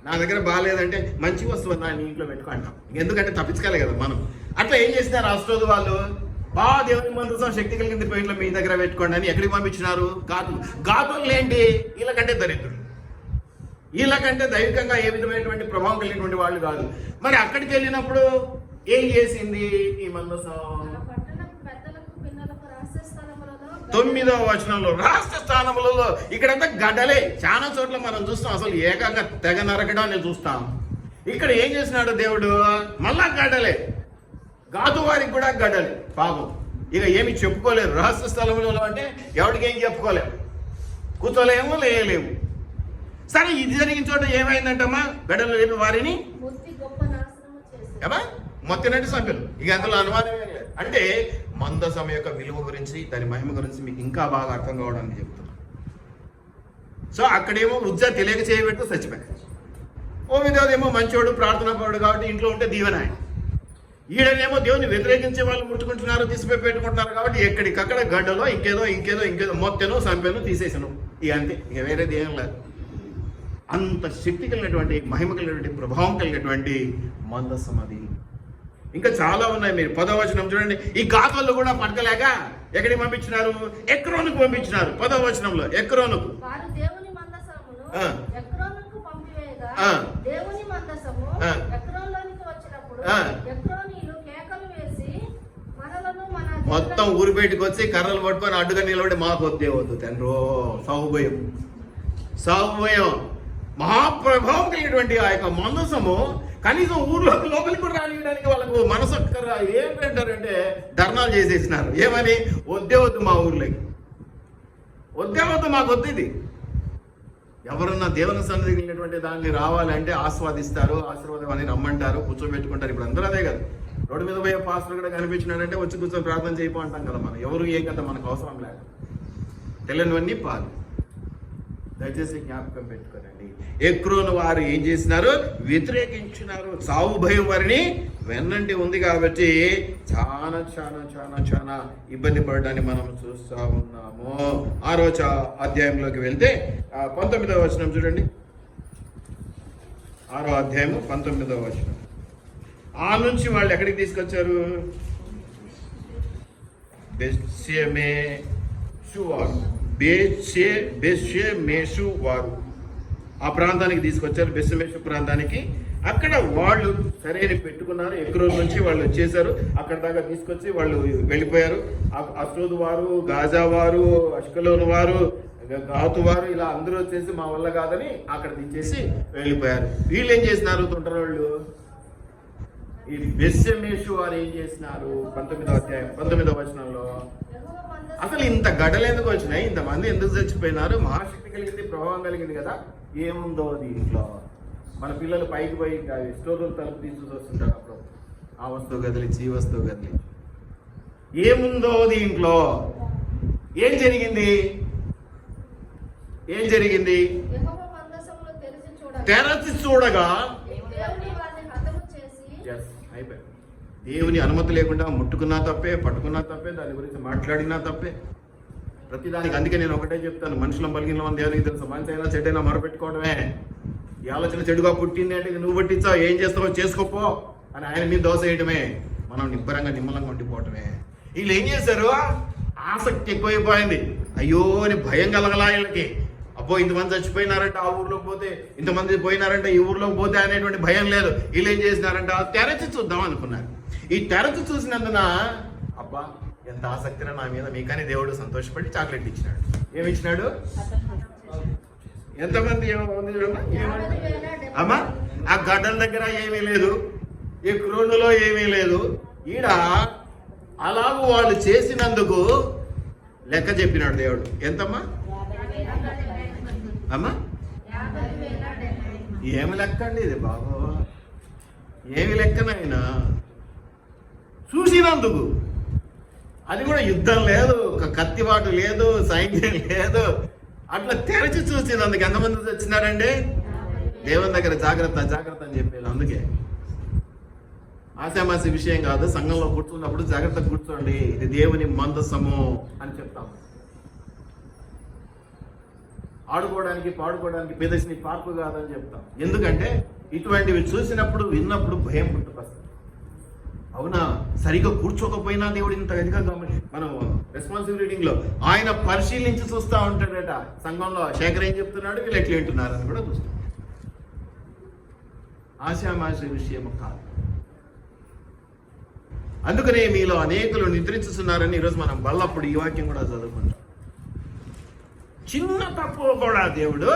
నా దగ్గర బాగాలేదంటే మంచి వస్తువు నా ఇంట్లో పెట్టుకో అంటాం. ఎందుకంటే తప్పించుకోవాలి కదా మనం. అట్లా ఏం చేసినారు అష్టోదు వాళ్ళు? దేవుని మందసం శక్తి కలిగింది పోయిట్లో మీ దగ్గర పెట్టుకోండి అని ఎక్కడికి పంపించినారు? ఘాతులు ఏంటి? వీళ్ళకంటే దరిద్రులు, వీళ్ళకంటే దైవికంగా ఏ విధమైనటువంటి ప్రభావం కలిగినటువంటి వాళ్ళు కాదు. మరి అక్కడికి వెళ్ళినప్పుడు ఏం చేసింది ఈ మందసం? 9వ వచనంలో రహస్య స్థానములలో, ఇక్కడంతా గడ్డలే. చాలా చోట్ల మనం చూస్తాం అసలు ఏకంగా తెగ నరకడాన్ని చూస్తాం. ఇక్కడ ఏం చేసినాడు దేవుడు? మళ్ళా గడ్డలే. గాతు వారికి కూడా గడ్డలే పాపం. ఇక ఏమి చెప్పుకోలేరు రహస్య స్థలములలో. అంటే ఎవరికి ఏం చెప్పుకోలేము, కూర్చోలేము, లేయలేము. సరే, ఇది జరిగిన చోట ఏమైందంటమ్మా? గడ్డలు లేని వారిని ఏమా మొత్తినట్టు సభ్యులు. ఇక అందులో అనుమానమే లేదు. అంటే మందసం యొక్క విలువ గురించి, దాని మహిమ గురించి మీకు ఇంకా బాగా అర్థం కావడానికి చెప్తున్నాను. సో అక్కడేమో ఉజ్జా తెలియక చేయబెట్టు చచ్చిపోయాడు. ఓమిదేవుడేమో మంచోడు, ప్రార్థనా పరుడు కాబట్టి ఇంట్లో ఉంటే దీవెన. ఈడనేమో దేవుని వ్యతిరేకించే వాళ్ళు ముట్టుకుంటున్నారు, తీసిపోయి పెట్టుకుంటున్నారు కాబట్టి ఎక్కడికక్కడ గడ్డలో ఇంకేదో మొత్తెను సంపెను తీసేసాను. ఇక అంతే, ఇక వేరేది ఏం లేదు. అంత శక్తి కలిగినటువంటి, మహిమ కలిగినటువంటి, ప్రభావం కలిగినటువంటి మందసం అది. ఇంకా చాలా ఉన్నాయి. మీరు 10వ వచనం చూడండి. ఈ గాతలు కూడా పడకలేక ఎక్కడికి పంపించినారు? ఎక్రోనుకు పంపించినారు. 10వ వచనంలో ఎక్రోనుకు. మొత్తం ఊరు బయటకు వచ్చి కర్రలు పట్టుకొని అడ్డుగా నిలబడి మాకు వద్దు తండ్రో. సాహుభయం మహాప్రభావం కలిగినటువంటి ఆ యొక్క మందసము కనీసం ఊర్లోకి లోపలికి కూడా రానియడానికి వాళ్ళకు మనసు ఏంటంటారంటే ధర్నాలు చేసేసినారు. ఏమని? వద్దు మా ఊర్లోకి, మాకు వద్దు. ఇది ఎవరన్నా దేవుని సన్నిధికి వెళ్ళినటువంటి దాన్ని రావాలంటే ఆస్వాదిస్తారు, ఆశీర్వాదం అని రమ్మంటారు, కూర్చోబెట్టుకుంటారు. ఇప్పుడు అందరూ అదే కదా. రోడ్డు మీద పోయే పాస్టర్ కూడా కనిపించినాడంటే వచ్చి కూర్చొని ప్రార్థన చేయపో అంటాం కదా మనం. ఎవరు ఏ కదా మనకు అవసరం లేదు. తెలియనివన్నీ పాలు. దయచేసి జ్ఞాపకం పెట్టుకోనండి. ఎక్రోను వారు ఏం చేసినారు? వ్యతిరేకించినారు. సావు భయం వారిని వెన్నంటి ఉంది కాబట్టి చాలా ఇబ్బంది పడడాన్ని మనం చూస్తూ ఉన్నాము. 6వ అధ్యాయంలోకి వెళ్తే 19వ వచనం చూడండి. 6వ అధ్యాయము 19వ వచనం. ఆ నుంచి వాళ్ళు ఎక్కడికి తీసుకొచ్చారు? బెత్షెమెషు వారు ఆ ప్రాంతానికి తీసుకొచ్చారు, బెత్షెమెషు ప్రాంతానికి. అక్కడ వాళ్ళు సరైన పెట్టుకున్నారు. ఎక్రోన్ నుంచి వాళ్ళు వచ్చేసారు. అక్కడ దాకా తీసుకొచ్చి వాళ్ళు వెళ్ళిపోయారు. అష్డోదు వారు, గాజా వారు, అష్కలోను వారు, గాతు వారు ఇలా అందరూ వచ్చేసి మా వల్ల కాదని అక్కడ దించేసి వెళ్ళిపోయారు. వీళ్ళు ఏం చేసినారు? తొంటరోళ్ళు ఈ బెత్షెమెషు వారు ఏం చేసినారు? 19వ అధ్యాయం 19వ వచనంలో అసలు ఇంత గడ్డలు ఎందుకు వచ్చినాయి? ఇంతమంది ఎందుకు చచ్చిపోయినారు? మహాశక్తి కలిగింది, ప్రభావం కలిగింది కదా. ఏముందో దీంట్లో? మన పిల్లలు పైకి పోయి స్టోర్ రూమ్ తలుపు తీసుకు వస్తుంటారు. అప్పుడు ఆ వస్తువు కదిలించి, ఈ వస్తువు కదిలించి, ఏముందో దీంట్లో? ఏం జరిగింది? తెరచి చూడగా అయిపోయింది. దేవుని అనుమతి లేకుండా ముట్టుకున్నా తప్పే, పట్టుకున్నా తప్పే, దాని గురించి మాట్లాడినా తప్పే, ప్రతిదానికి. అందుకే నేను ఒకటే చెప్తాను, మనుషులం బలిగిన మంది దేవునికి తెలుసు. మంచి అయినా చెడ్డైనా మొరపెట్టుకోవడమే. ఈ ఆలోచన చెడుగా పుట్టింది అంటే నువ్వు పట్టించావు, ఏం చేస్తావో చేసుకోపో అని ఆయన మీద దోశ వేయడమే. మనం నిమ్మలంగా ఉండిపోవటమే. వీళ్ళు ఏం చేశారు? ఆసక్తి ఎక్కువైపోయింది. అయ్యో అని భయం కలగలా వీళ్ళకి. అబ్బో ఇంతమంది చచ్చిపోయినారంట, ఆ ఊర్లోకి పోతే ఇంతమంది పోయినారంట, ఈ ఊర్లోకి పోతే అనేటువంటి భయం లేదు. వీళ్ళు ఏం చేసినారంట? తెరచి చూద్దాం అనుకున్నారు. ఈ తెరచి చూసినందున అబ్బా ఎంత ఆసక్తిరా నా మీద మీకని దేవుడు సంతోషపడి చాక్లెట్ ఇచ్చినాడు. ఏమిచ్చినాడు? ఎంతమంది ఏముంది చూడమ్మా. అమ్మా ఆ గడ్డల దగ్గర ఏమీ లేదు, ఈ క్రోనులో ఏమీ లేదు. ఈడ అలాగూ వాళ్ళు చేసినందుకు లెక్క చెప్పినాడు దేవుడు. ఎంతమ్మా? అమ్మా ఏమి లెక్క అండి ఇది బాబు? ఏమి లెక్కనైనా చూసినందుకు. అది కూడా యుద్ధం లేదు, కత్తివాటు లేదు, సైన్యం లేదు, అట్లా తెరచి చూసినందుకు ఎంతమంది వచ్చినారండి? దేవుని దగ్గర జాగ్రత్త జాగ్రత్త అని చెప్పేది. అందుకే ఆశామాసి విషయం కాదు. సంఘంలో కూర్చున్నప్పుడు జాగ్రత్తగా కూర్చోండి, ఇది దేవుని మందసము అని చెప్తాం. ఆడుకోవడానికి పాడుకోవడానికి ప్రదర్శని పార్కు కాదని చెప్తాం. ఎందుకంటే ఇటువంటివి చూసినప్పుడు విన్నప్పుడు భయం పుట్టుకొస్తుంది. అవునా, సరిగ్గా కూర్చోకపోయినా దేవుడు ఇంత గదిగా మనం రెస్పాన్సిబుల్ రీడింగ్ లో ఆయన పరిశీలించి చూస్తూ ఉంటాడట. సంఘంలో శేఖర్ ఏం చెప్తున్నాడు, వీళ్ళు ఎట్లా వింటున్నారు అని కూడా చూస్తాం. ఆశామాష విషయం కాదు. అందుకనే మీలో అనేకులు నిద్రించుతున్నారని ఈరోజు మనం బల్లప్పుడు ఈ వాక్యం కూడా చదువుకుంటాం. చిన్న తప్పు కూడా దేవుడు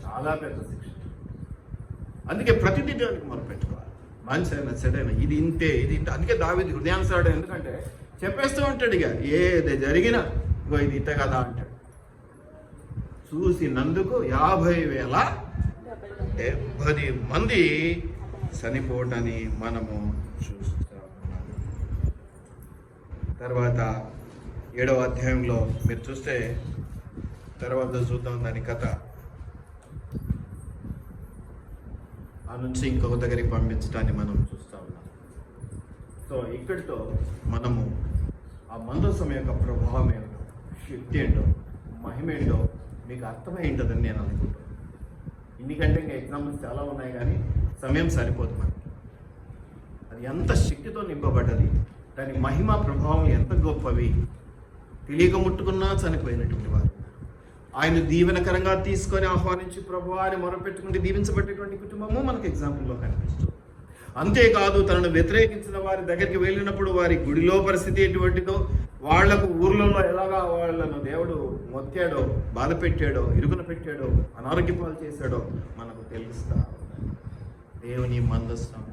చాలా పెద్ద శిక్ష. అందుకే ప్రతిదీ దేవునికి మొదలుపెట్టుకోవాలి. మంచి అయినా చెడైనా ఇది ఇంతే, ఇది ఇంతే. అందుకే దావీదు హృదయానుసారుడు. ఎందుకంటే చెప్పేస్తూ ఉంటాడు, ఇక ఏది జరిగినా ఇగో ఇది ఇంత కదా అంటాడు. చూసినందుకు 50,070 మంది చనిపోవటాన్ని మనము చూస్తాం. తర్వాత 7వ అధ్యాయంలో మీరు చూస్తే, తర్వాత చూద్దాం దాని కథ. ఆ నుంచి ఇంకొక దగ్గరికి పంపించడాన్ని మనం చూస్తూ ఉన్నాం. సో ఇక్కడితో మనము ఆ మందసం యొక్క ప్రభావం ఏంటో, శక్తి ఏంటో, మహిమ ఏంటో మీకు అర్థమై ఉంటుందని నేను అనుకుంటున్నాను. ఇన్నికంటే ఇంకా ఎగ్జాంపుల్స్ చాలా ఉన్నాయి, కానీ సమయం సరిపోదు మనకి. అది ఎంత శక్తితో నింపబడ్డది, దాని మహిమ ప్రభావం ఎంత గొప్పవి. తెలియక ముట్టుకున్నా చనిపోయినటువంటి వారు ఆయన దీవెనకరంగా తీసుకొని ఆహ్వానించి ప్రభువా అని మొరపెట్టుకుంటే దీవించబడేటువంటి కుటుంబము మనకు ఎగ్జాంపుల్లో కనిపిస్తుంది. అంతేకాదు, తనను వ్యతిరేకించిన వారి దగ్గరికి వెళ్ళినప్పుడు వారి గుడిలో పరిస్థితి ఎటువంటిదో, వాళ్లకు ఊర్లలో ఎలాగా వాళ్ళను దేవుడు మొత్తాడో, బాధ పెట్టాడో, ఇరుకున పెట్టాడో, అనారోగ్య పాలు చేశాడో మనకు తెలుస్తా. దేవుని మందస్సము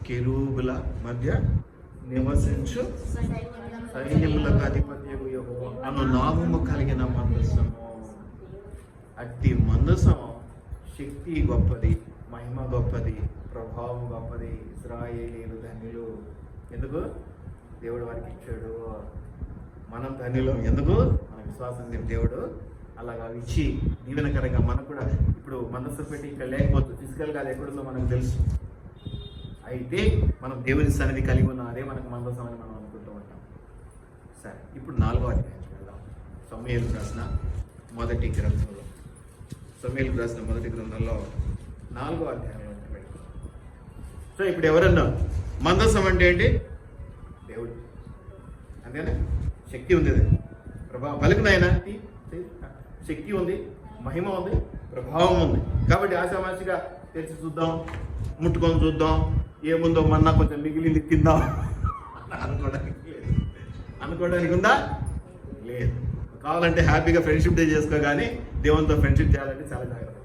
కెరూబుల మధ్య నివసించు సైన్యములకు అధిపత్యము యెహోవా అను నామము కలిగిన మందసము. అట్టి మందసము శక్తి గొప్పది, మహిమ గొప్పది, ప్రభావం గొప్పది. ఇశ్రాయేలీయులు ధన్యులు. ఎందుకు? దేవుడు వారికి ఇచ్చాడు. మనం ధన్యులు ఎందుకు? మన విశ్వాసం దేవుడు అలాగా ఇచ్చి దీవెనకరంగా మనకు కూడా. ఇప్పుడు మందసం పెట్టి ఇక్కడ లేకపోతే ఫిజికల్గా అది ఎక్కడుందో మనకు తెలుసు. అయితే మనం దేవుని సన్నిధి కలిగి ఉన్న అదే మనకు మందసం అని మనం అనుకుంటూ ఉంటాం. సరే, ఇప్పుడు 4వ అధ్యాయానికి వెళ్దాం. సమూయేలు రాసిన మొదటి గ్రంథంలో 4వ అధ్యాయంలో. సో ఇప్పుడు ఎవరన్నా మందసం అంటే ఏంటి? దేవుడు. అంతేనా? శక్తి ఉంది, ప్రభావం పలుకునాయన, శక్తి ఉంది, మహిమ ఉంది, ప్రభావం ఉంది. కాబట్టి ఆశామాషిగా తెరిచి చూద్దాం, ముట్టుకొని చూద్దాం, ఏముందో మన్నా కొంచెం మిగిలింది తిందాం అనుకోవడానికి ఉందా? లేదు. కావాలంటే హ్యాపీగా ఫ్రెండ్షిప్ డే చేసుకో, కానీ దేవునితో ఫ్రెండ్షిప్ చేయాలంటే చాలా జాగ్రత్త,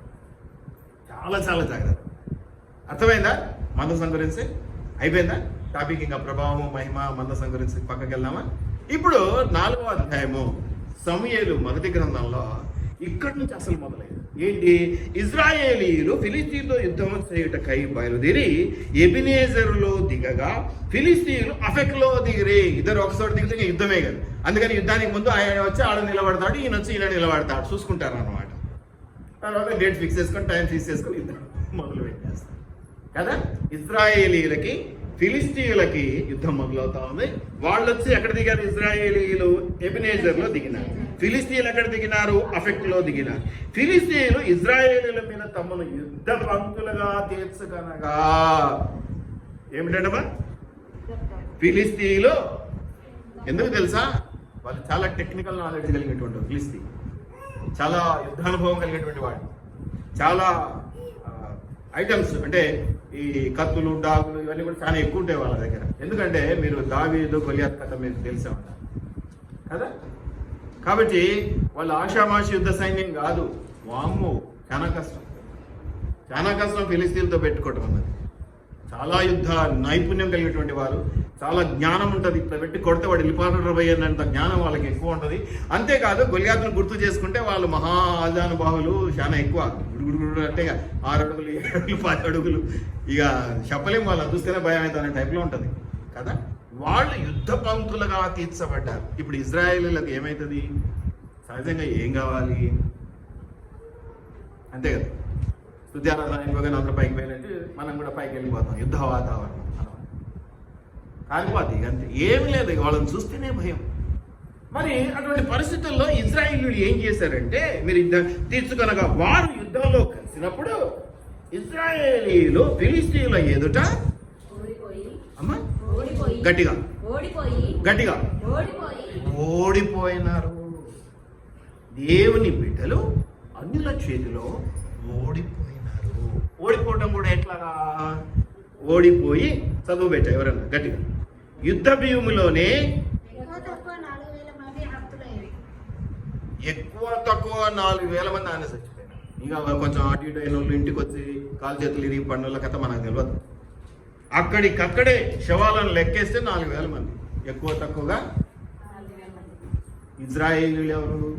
చాలా జాగ్రత్త. అర్థమైందా? మందసం గురించి అయిపోయిందా టాపిక్? ఇంకా ప్రభావము, మహిమ, మందసం గురించి పక్కకి వెళ్దామా? ఇప్పుడు 4వ అధ్యాయము సమూయేలు మొదటి గ్రంథంలో ఇక్కడి నుంచి అసలు మొదలైంది. ఏంటి? ఇశ్రాయేలీయులు ఫిలిస్తీన్తో యుద్ధం చేయుటకై బయలుదేరి ఎబెనేజరులో దిగగా ఫిలిస్తీన్లు అఫెక్లో దిగిరే. ఇద్దరు ఒకసారి దిగితే యుద్ధమే కదా. అందుకని యుద్ధానికి ముందు ఆయన వచ్చి ఆడ నిలబడతాడు, ఈయన వచ్చి ఈయన నిలబడతాడు, చూసుకుంటారు అన్నమాట. తర్వాత డేట్ ఫిక్స్ చేసుకొని, టైం ఫిక్స్ చేసుకొని యుద్ధం మొదలు పెట్టేస్తారు కదా. ఇశ్రాయేలీయులకి ఫిలిస్తీయులకి యుద్ధం మొదలవుతా ఉంది. వాళ్ళు వచ్చి ఎక్కడ దిగారు? ఇశ్రాయేలీయులు ఎబెనేజర్లో దిగినారు. ఫిలిస్తీయులు ఎక్కడ దిగినారు? అఫెక్లో దిగినారు. ఫిలిస్తీయులు ఇశ్రాయేలీయుల మీద తమను యుద్ధ పంక్తులుగా తీర్చగనగా. ఏమిటంటమ్మా? ఫిలిస్తీయులు ఎందుకు తెలుసా? వాళ్ళు చాలా టెక్నికల్ నాలెడ్జ్ కలిగినటువంటి ఫిలిస్తీ, చాలా యుద్ధానుభవం కలిగినటువంటి వాడు. చాలా ఐటమ్స్ అంటే ఈ కత్తులు, డాగులు ఇవన్నీ కూడా చాలా ఎక్కువ ఉంటాయి వాళ్ళ దగ్గర. ఎందుకంటే మీరు దావీదు గొలియాత్ కథ మీరు తెలిసే ఉంటారు కదా. కాబట్టి వాళ్ళు ఆషామాషి యుద్ధ సైన్యం కాదు. వామ్మో, చాలా కష్టం ఫిలిస్తీన్లతో పెట్టుకోవటం అన్నది. చాలా యుద్ధ నైపుణ్యం కలిగినటువంటి వారు, చాలా జ్ఞానం ఉంటుంది. ఇట్లా పెట్టి కొడితే వాడు వెళ్ళిపోయేంత జ్ఞానం వాళ్ళకి ఎక్కువ ఉంటుంది. అంతేకాదు గొలియాతును గుర్తు చేసుకుంటే వాళ్ళు మహా ఆజానుబాహులు చాలా ఎక్కువ. గుడుగుడు అంటే 6 అడుగులు 7 అడుగులు 10 అడుగులు, ఇక చెప్పలేం, వాళ్ళు చూస్తేనే భయం అవుతుంది టైప్లో ఉంటుంది కదా. వాళ్ళు యుద్ధ పంక్తులుగా తీర్చబడ్డారు. ఇప్పుడు ఇజ్రాయేలీలకు ఏమవుతుంది? సహజంగా ఏం కావాలి? అంతే కదా, స్తుతి ఆరాధన అయిపోగానే అందరూ పైకి వెళ్ళంటే మనం కూడా పైకి వెళ్ళిపోతాం. యుద్ధ వాతావరణం కాలిపోతుంది. అంతే, ఏమి లేదు, వాళ్ళని చూస్తేనే భయం. మరి అటువంటి పరిస్థితుల్లో ఇజ్రాయేలీలు ఏం చేశారంటే, మీరు తీర్చుకొనగా వారు యుద్ధంలో కలిసినప్పుడు ఇజ్రాయేలీలు ఫిలిష్తీయుల ఎదుట అమ్మా గట్టిగా ఓడిపోయినారు. దేవుని బిడ్డలు అన్యుల చేతిలో ఓడిపోయినారు. ఓడిపోవడం కూడా ఎట్లాగా? ఓడిపోయి చదువు పెట్టా ఎవరన్నా గట్టిగా. యుద్ధ భూమిలోనే ఎక్కువ తక్కువ 4,000 మంది ఆయన చచ్చిపోయినారు. ఇంకా కొంచెం అటు ఇటు అయిన వాళ్ళు ఇంటికి వచ్చి కాలు చేతులు ఇరిగి పన్నుల కథ మనకు తెలియదు. అక్కడికక్కడే శవాలను లెక్కేస్తే 4,000 మంది. ఎక్కువ తక్కువగా ఇజ్రాయేలీలు ఎవరు?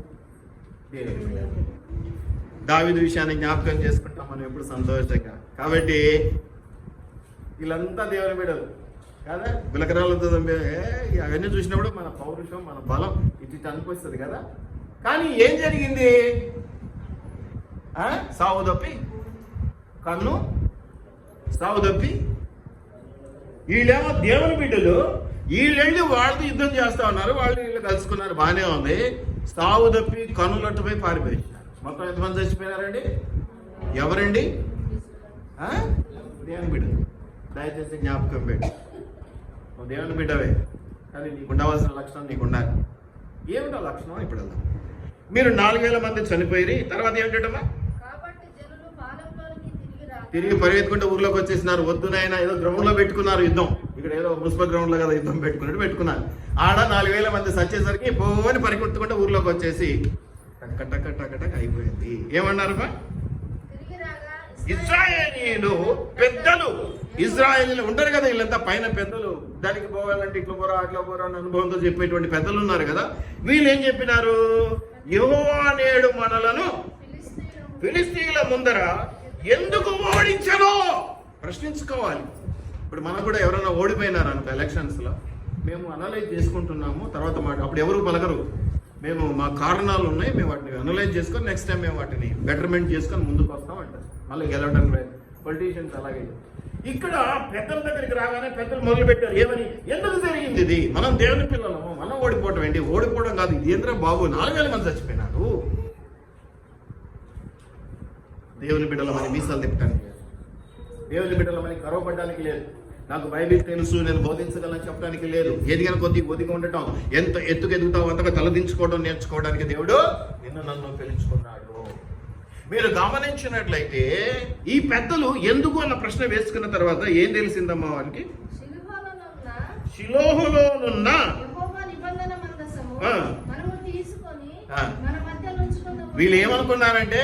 దావీదు విషయాన్ని జ్ఞాపకం చేసుకుంటాం మనం ఎప్పుడు సంతోషంగా. కాబట్టి వీళ్ళంతా దేవుని బిడ్డలు కదా. గులకరాలతో అవన్నీ చూసినప్పుడు మన పౌరుషం, మన బలం ఇటు అనిపిస్తుంది కదా. కానీ ఏం జరిగింది? సావు తప్పి కన్ను సావు తప్పి వీళ్ళేమో దేవుని బిడ్డలు, వీళ్ళెళ్ళి వాళ్ళతో యుద్ధం చేస్తా ఉన్నారు. వాళ్ళు వీళ్ళు కలుసుకున్నారు, బాగానే ఉంది. సావు తప్పి కన్నులట్టుపై పారిపోయినారు. మొత్తం ఎంతమంది చచ్చిపోయినారండి? ఎవరండి? దేవుని బిడ్డలు. దయచేసి జ్ఞాపకం పెట్టి, నువ్వు దేవుని బిడ్డవే, కానీ నీకు ఉండవలసిన లక్షణం నీకు ఉండాలి. ఏమిటో లక్షణం ఇప్పుడు వెళ్దాం. మీరు 4,000 మంది చనిపోయి తర్వాత ఏమిటమ్మా? తిరిగి పరిగెత్తుకుంటే ఊర్లోకి వచ్చేసినారు. వద్దునైనా ఏదో గ్రౌండ్లో పెట్టుకున్నారు యుద్ధం. ఇక్కడ ఏదో మున్సిపల్ గ్రౌండ్లో కదా యుద్ధం పెట్టుకున్నారు. ఆడ 4,000 మంది చచ్చేసరికి పోని పరిగెత్తుకుంటే ఊర్లోకి వచ్చేసి టక్ అయిపోయింది. ఏమన్నారమ్మా? ఇజ్రాయేలీలు పెద్దలు, ఇజ్రాయేలీలు ఉంటారు కదా, వీళ్ళంతా పైన పెద్దలు, దానికి పోవాలంటే ఇట్లా పోరా అట్లా పోరా అని అనుభవంతో చెప్పేటువంటి పెద్దలు ఉన్నారు కదా. వీళ్ళు ఏం చెప్పినారు? యెహోవా నేడు మనలను ఫిలిష్తీయుల ముందర ఎందుకు ఓడించను ప్రశ్నించుకోవాలి. ఇప్పుడు మనకు కూడా ఎవరైనా ఓడిపోయినారు అనుకో ఎలక్షన్స్లో, మేము అనలైజ్ చేసుకుంటున్నాము, తర్వాత అప్పుడు ఎవరు పలకరు, మేము మా కారణాలు ఉన్నాయి, మేము వాటిని అనలైజ్ చేసుకొని నెక్స్ట్ టైం మేము వాటిని బెటర్మెంట్ చేసుకొని ముందుకు వస్తాం అంటారు. మళ్ళీ గెలవడానికి పొలిటీషియన్స్ అలాగే. ఇక్కడ పెద్దల దగ్గరికి రాగానే పెద్దలు మొదలు పెట్టారు. ఏమని? ఎందుకు జరిగింది ఇది? మనం దేవుని పిల్లలము, మనం ఓడిపోవడం ఏంటి? ఓడిపోవడం కాదు, ఇది ఏంద్రా బాబు, 4,000 మంది చచ్చిపోయినారు. దేవుని బిడ్డలమని మీసాలు తిప్పడానికి లేదు, దేవుని బిడ్డలమని గర్వపడడానికి లేదు, నాకు బైబిల్ తెలుసు నేను బోధించగలని చెప్పడానికి లేదు. ఎదిగిన కొద్ది ఒదిగి ఉండటం, ఎంత ఎత్తుకు ఎదుగుతావు అంతగా తలదించుకోవడం నేర్చుకోవడానికి దేవుడు నిన్ను నన్ను పిలుచుకున్నాడు. మీరు గమనించినట్లయితే ఈ పెద్దలు ఎందుకు అన్న ప్రశ్న వేసుకున్న తర్వాత ఏం తెలిసిందమ్మా వారికి? షిలోహులోనున్న వీళ్ళు ఏమనుకున్నారంటే,